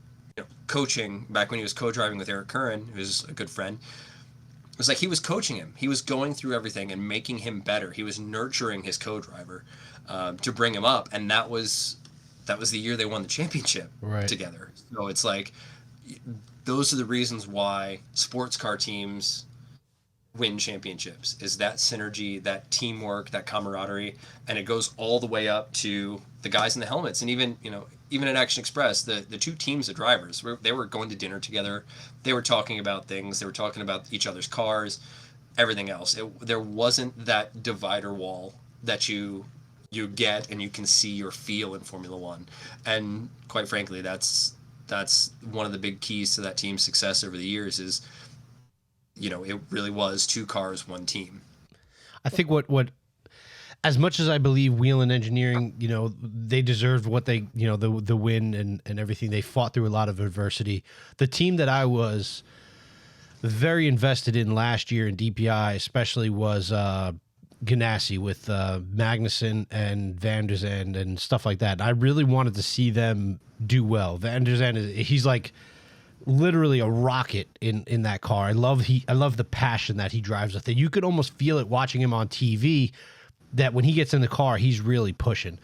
coaching back when he was co-driving with Eric Curran, who's a good friend. It was like he was coaching him. He was going through everything and making him better. He was nurturing his co-driver to bring him up, and that was the year they won the championship together. So it's like, those are the reasons why sports car teams win championships is that synergy, that teamwork, that camaraderie, and it goes all the way up to the guys in the helmets. And even, even at Action Express, the two teams of drivers, they were going to dinner together. They were talking about things. They were talking about each other's cars, everything else. There wasn't that divider wall that you get and you can see or feel in Formula One. And quite frankly, that's one of the big keys to that team's success over the years is, it really was two cars, one team. I think what as much as I believe Whelen Engineering, they deserved what they, the win and everything. They fought through a lot of adversity. The team that I was very invested in last year in DPI, especially, was Ganassi with Magnussen and Van der Zandt and stuff like that. I really wanted to see them do well. Van der Zandt, he's like literally a rocket in that car. I love the passion that he drives with it. You could almost feel it watching him on TV, that when he gets in the car, he's really pushing.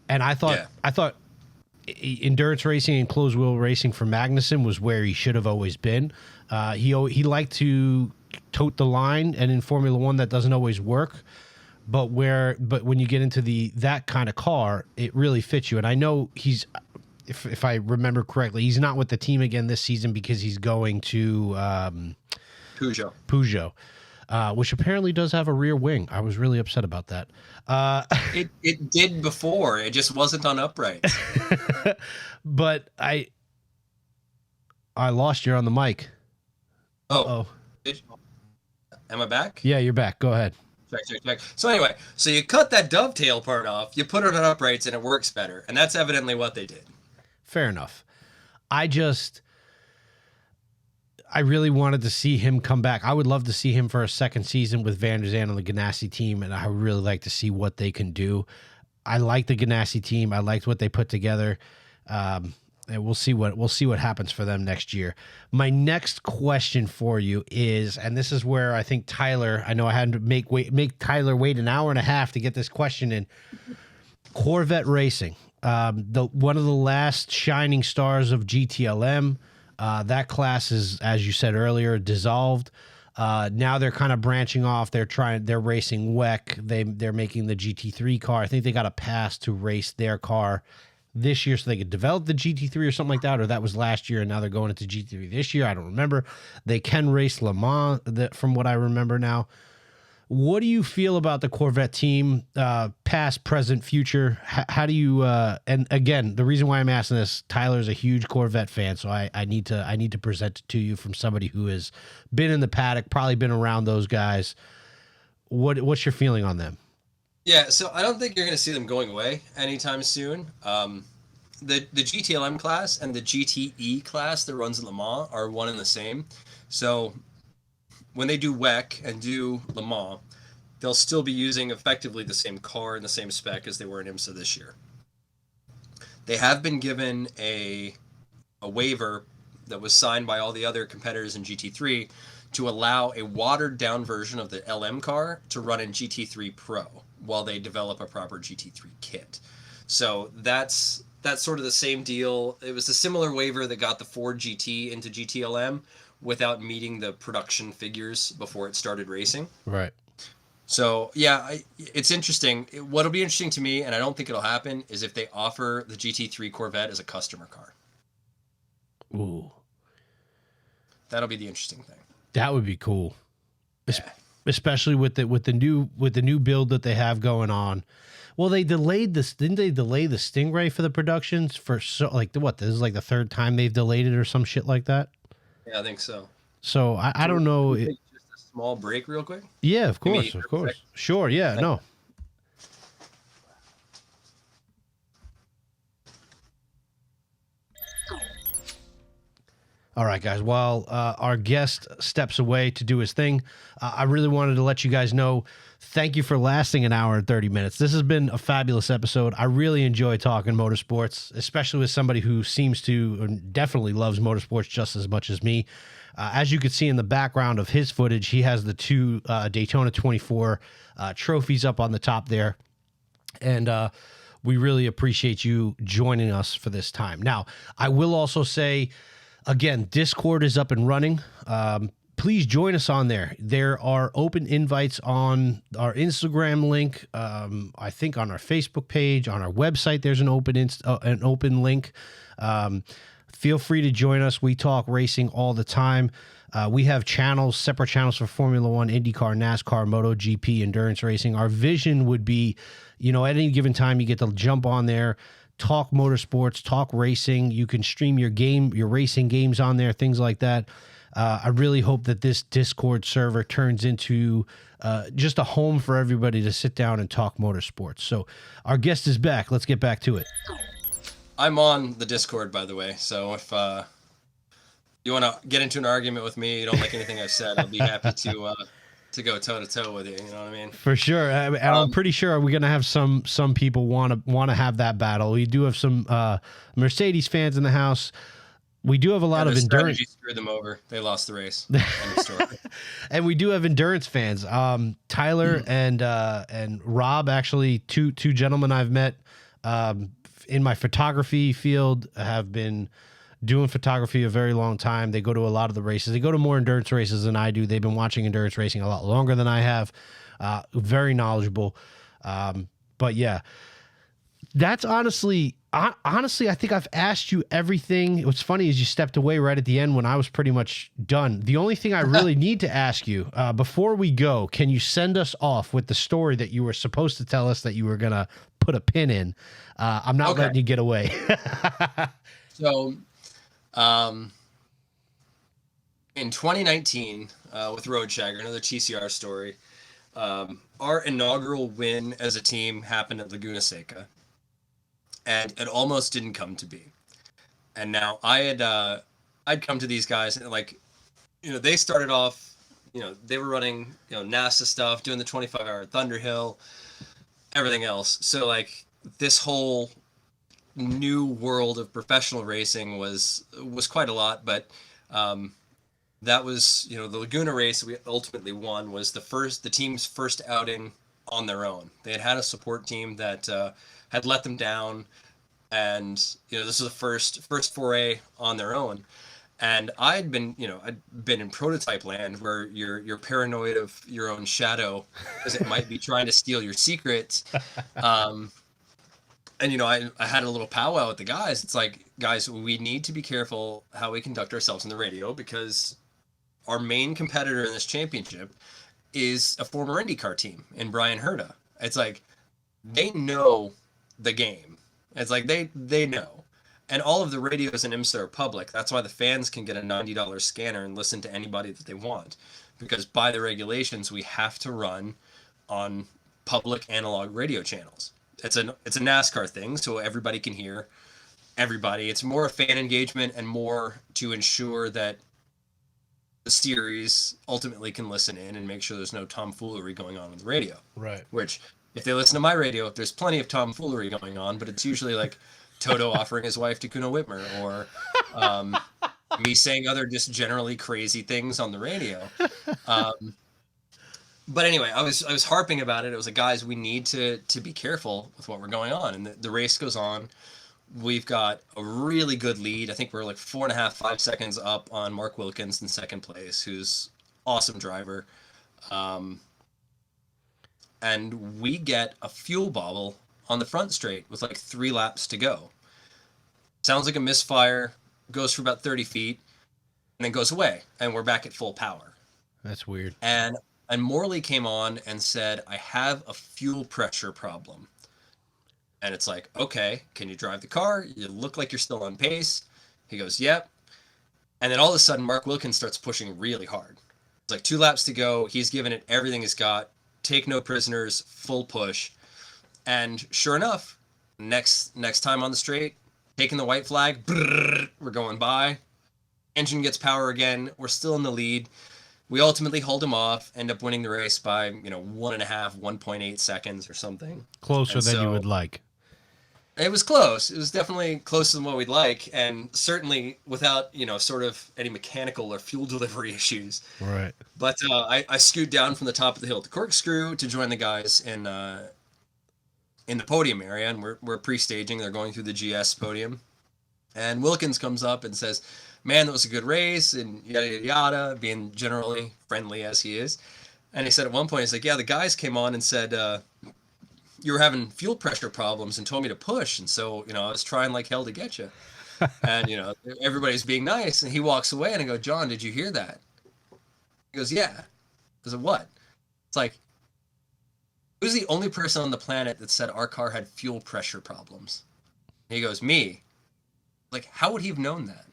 And I thought endurance racing and closed wheel racing for Magnussen was where he should have always been. He liked to tote the line, and in Formula One that doesn't always work. But when you get into that kind of car, it really fits you. And I know he's, if I remember correctly, he's not with the team again this season because he's going to Peugeot. Which apparently does have a rear wing. I was really upset about that. It did before. It just wasn't on uprights. But I lost you on the mic. Oh. Am I back? Yeah, you're back. Go ahead. Check. So anyway, so you cut that dovetail part off, you put it on uprights, and it works better. And that's evidently what they did. Fair enough. I really wanted to see him come back. I would love to see him for a second season with Van der Zandt on the Ganassi team, and I would really like to see what they can do. I like the Ganassi team. I liked what they put together, and we'll see what happens for them next year. My next question for you is, and this is where I think Tyler, I know I had to make Tyler wait an hour and a half to get this question in. Corvette racing, one of the last shining stars of GTLM. That class is, as you said earlier, dissolved. Now they're kind of branching off. They're racing WEC. They're making the GT3 car. I think they got a pass to race their car this year so they could develop the GT3 or something like that, or that was last year and now they're going into GT3 this year. I don't remember. They can race Le Mans from what I remember now. What do you feel about the Corvette team, past, present, future? How do you? And again, the reason why I'm asking this, Tyler's a huge Corvette fan, so I need to present it to you from somebody who has been in the paddock, probably been around those guys. What's your feeling on them? Yeah, so I don't think you're going to see them going away anytime soon. The GTLM class and the GTE class that runs in Le Mans are one and the same. So when they do WEC and do Le Mans, they'll still be using effectively the same car and the same spec as they were in IMSA this year. They have been given a waiver that was signed by all the other competitors in GT3 to allow a watered-down version of the LM car to run in GT3 Pro while they develop a proper GT3 kit. So that's sort of the same deal. It was a similar waiver that got the Ford GT into GTLM without meeting the production figures before it started racing. Right. So, yeah, it's interesting. What'll be interesting to me, and I don't think it'll happen, is if they offer the GT3 Corvette as a customer car. Ooh. That'll be the interesting thing. That would be cool. Yeah. Especially with the new build that they have going on. Well, they delayed this. Didn't they delay the Stingray for the productions for this is like the third time they've delayed it or some shit like that? Yeah, I think so. So I don't know. Just a small break real quick? Yeah, of course. Sure, yeah, no. All right, guys. While our guest steps away to do his thing, I really wanted to let you guys know, thank you for lasting an hour and 30 minutes. This has been a fabulous episode. I really enjoy talking motorsports, especially with somebody who seems to and definitely loves motorsports just as much as me. As you can see in the background of his footage, he has the two Daytona 24 trophies up on the top there. And we really appreciate you joining us for this time. Now, I will also say, again, Discord is up and running. please join us on there. There are open invites on our Instagram link. I think on our Facebook page, on our website, there's an open link. Feel free to join us. We talk racing all the time. We have separate channels for Formula One, IndyCar, NASCAR, MotoGP, endurance racing. Our vision would be, at any given time, you get to jump on there, talk motorsports, talk racing. You can stream your racing games on there, things like that. I really hope that this Discord server turns into just a home for everybody to sit down and talk motorsports. So our guest is back. Let's get back to it. I'm on the Discord, by the way. So if you want to get into an argument with me, you don't like anything I've said, I'll be happy to go toe to toe with you. You know what I mean? For sure. And I'm pretty sure we're gonna have some people want to have that battle. We do have some Mercedes fans in the house. We do have a lot of endurance. Screwed them over. They lost the race. End of story. And we do have endurance fans. Tyler and Rob, actually, two gentlemen I've met in my photography field, have been doing photography a very long time. They go to a lot of the races. They go to more endurance races than I do. They've been watching endurance racing a lot longer than I have. Very knowledgeable. But yeah, that's honestly, I think I've asked you everything. What's funny is you stepped away right at the end when I was pretty much done. The only thing I really need to ask you before we go, can you send us off with the story that you were supposed to tell us that you were going to put a pin in? I'm not letting you get away. So, in 2019, with Road Shagger, another TCR story, our inaugural win as a team happened at Laguna Seca, and it almost didn't come to be. And now I'd come to these guys and they started off, they were running, NASA stuff, doing the 25-hour Thunderhill, everything else. So this whole new world of professional racing was quite a lot, but that was, the Laguna race we ultimately won was the team's first outing on their own. They had a support team that had let them down, and this was the first foray on their own. And I'd been in prototype land where you're paranoid of your own shadow because it might be trying to steal your secrets. And I had a little powwow with the guys. It's like, guys, we need to be careful how we conduct ourselves in the radio, because our main competitor in this championship is a former IndyCar team in Brian Herta. It's like, they know the game. It's like they know. And all of the radios in IMSA are public. That's why the fans can get a $90 scanner and listen to anybody that they want. Because by the regulations, we have to run on public analog radio channels. It's a NASCAR thing, so everybody can hear everybody. It's more a fan engagement and more to ensure that the series ultimately can listen in and make sure there's no tomfoolery going on the radio. Right. Which, if they listen to my radio, there's plenty of tomfoolery going on, but it's usually like Toto offering his wife to Kuno Whitmer, or me saying other just generally crazy things on the radio. But anyway, I was harping about it. It was like, guys, we need to be careful with what we're going on. And the race goes on. We've got a really good lead. I think we're like 4.5, 5 seconds up on Mark Wilkins in second place, who's awesome driver. And we get a fuel bobble on the front straight with like 3 laps to go. Sounds like a misfire, goes for about 30 feet, and then goes away. And we're back at full power. That's weird. And Morley came on and said, I have a fuel pressure problem. And it's like, okay, can you drive the car? You look like you're still on pace. He goes, yep. And then all of a sudden, Mark Wilkins starts pushing really hard. It's like 2 laps to go. He's given it everything he's got. Take no prisoners, full push. And sure enough, next time on the straight, taking the white flag, brrr, we're going by. Engine gets power again. We're still in the lead. We ultimately hold him off, end up winning the race by, 1.5, 1.8 seconds or something. Closer than you would like. It was close. It was definitely closer than what we'd like, and certainly without, sort of any mechanical or fuel delivery issues. Right. But I scoot down from the top of the hill to corkscrew to join the guys in the podium area, and we're pre-staging. They're going through the GS podium. And Wilkins comes up and says, man, that was a good race, and yada, yada, yada, being generally friendly as he is. And he said at one point, he's like, yeah, the guys came on and said, you were having fuel pressure problems and told me to push. And so, I was trying like hell to get you. And, everybody's being nice. And he walks away and I go, John, did you hear that? He goes, yeah. I said, what? It's like, who's the only person on the planet that said our car had fuel pressure problems? And he goes, me. Like, how would he have known that?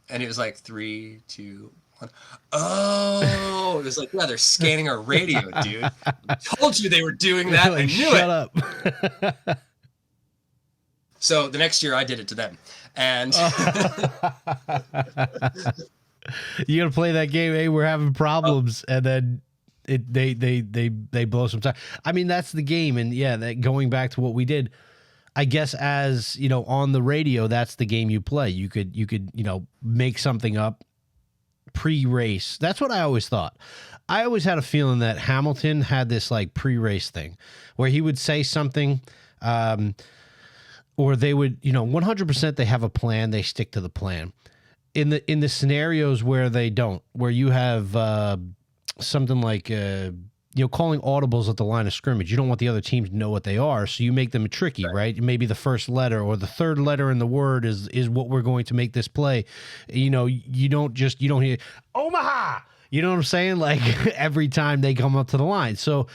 And he was like, 3, 2, 1. Oh, it was like, yeah, they're scanning our radio, dude. I told you they were doing that. Like, I knew shut it. up. So the next year I did it to them. And you gotta play that game. Hey, we're having problems, and then they blow some time. I mean, that's the game, and yeah, that going back to what we did. I guess as on the radio, that's the game you play. You could make something up pre-race. That's what I always thought. I always had a feeling that Hamilton had this like pre-race thing where he would say something, or they would 100% they have a plan. They stick to the plan. In the scenarios where they don't, where you have something like calling audibles at the line of scrimmage. You don't want the other team to know what they are, so you make them tricky, right? Maybe the first letter or the third letter in the word is what we're going to make this play. You don't hear Omaha. You know what I'm saying? Like every time they come up to the line. So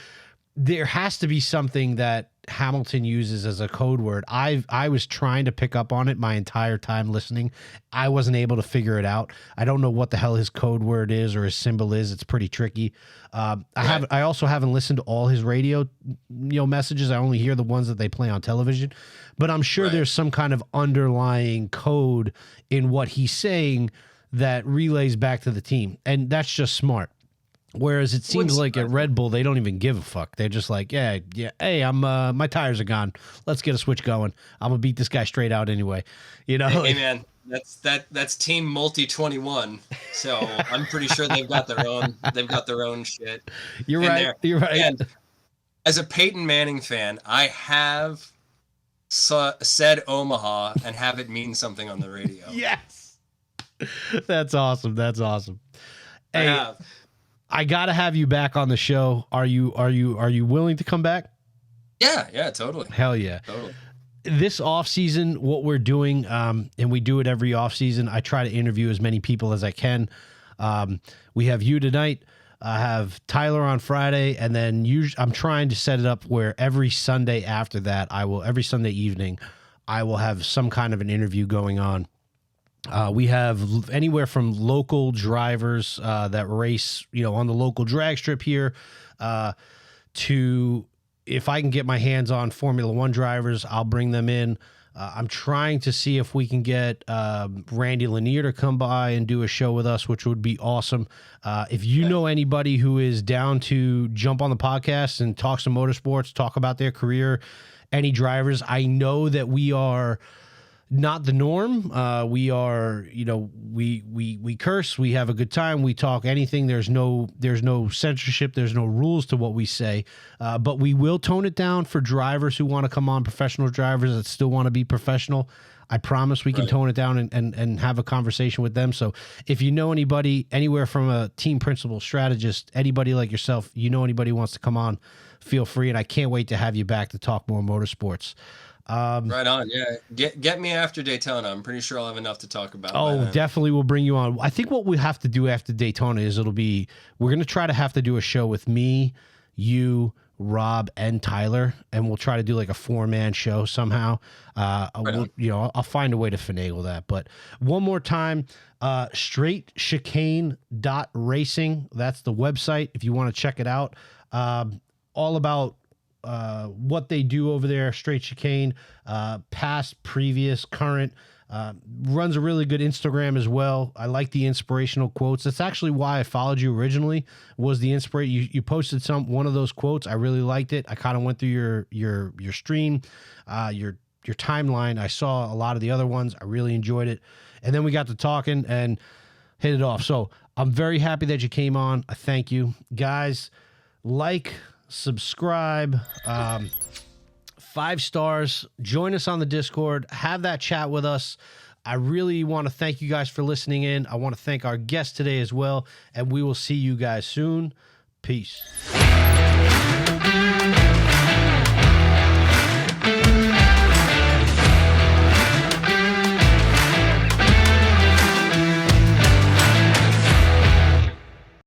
there has to be something that Hamilton uses as a code word. I was trying to pick up on it my entire time listening. I wasn't able to figure it out. I don't know what the hell his code word is or his symbol is. It's pretty tricky. I also haven't listened to all his radio messages. I only hear the ones that they play on television. But I'm sure there's some kind of underlying code in what he's saying that relays back to the team. And that's just smart. Whereas it seems like at Red Bull, they don't even give a fuck. They're just like, yeah. Hey, my tires are gone. Let's get a switch going. I'm gonna beat this guy straight out anyway. Hey man, that's Team Multi 21. So I'm pretty sure they've got their own shit. You're right. You're right. And as a Peyton Manning fan, I have said Omaha and have it mean something on the radio. Yes, that's awesome. Hey, I gotta have you back on the show. Are you willing to come back? Yeah, totally. Hell yeah. Totally. This off season, what we're doing, and we do it every off season, I try to interview as many people as I can. We have you tonight. I have Tyler on Friday, and then I'm trying to set it up where every Sunday after that, every Sunday evening, I will have some kind of an interview going on. We have anywhere from local drivers that race, on the local drag strip here, to if I can get my hands on Formula One drivers, I'll bring them in. I'm trying to see if we can get Randy Lanier to come by and do a show with us, which would be awesome. If you know anybody who is down to jump on the podcast and talk some motorsports, talk about their career, any drivers, I know that we are not the norm. We are, we curse, we have a good time, we talk anything. There's no censorship, there's no rules to what we say. But we will tone it down for drivers who want to come on, professional drivers that still want to be professional. I promise we can tone it down and have a conversation with them. So if you know anybody, anywhere from a team principal, strategist, anybody like yourself, anybody who wants to come on, feel free. And I can't wait to have you back to talk more motorsports. Right on. Yeah. Get me after Daytona. I'm pretty sure I'll have enough to talk about. Oh, definitely. We'll bring you on. I think what we have to do after Daytona is we're going to try to have to do a show with me, you, Rob, and Tyler, and we'll try to do like a 4-man show somehow. I'll find a way to finagle that. But one more time, straightchicane.racing. That's the website if you want to check it out. All about what they do over there. Straight Chicane, past, previous, current, runs a really good Instagram as well. I like the inspirational quotes. That's actually why I followed you originally, was the inspiration. You posted one of those quotes. I really liked it. I kind of went through your stream, your timeline. I saw a lot of the other ones. I really enjoyed it. And then we got to talking and hit it off. So I'm very happy that you came on. I thank you. Guys, subscribe, 5 stars. Join us on the Discord. Have that chat with us. I really want to thank you guys for listening in. I want to thank our guest today as well, and we will see you guys soon. Peace.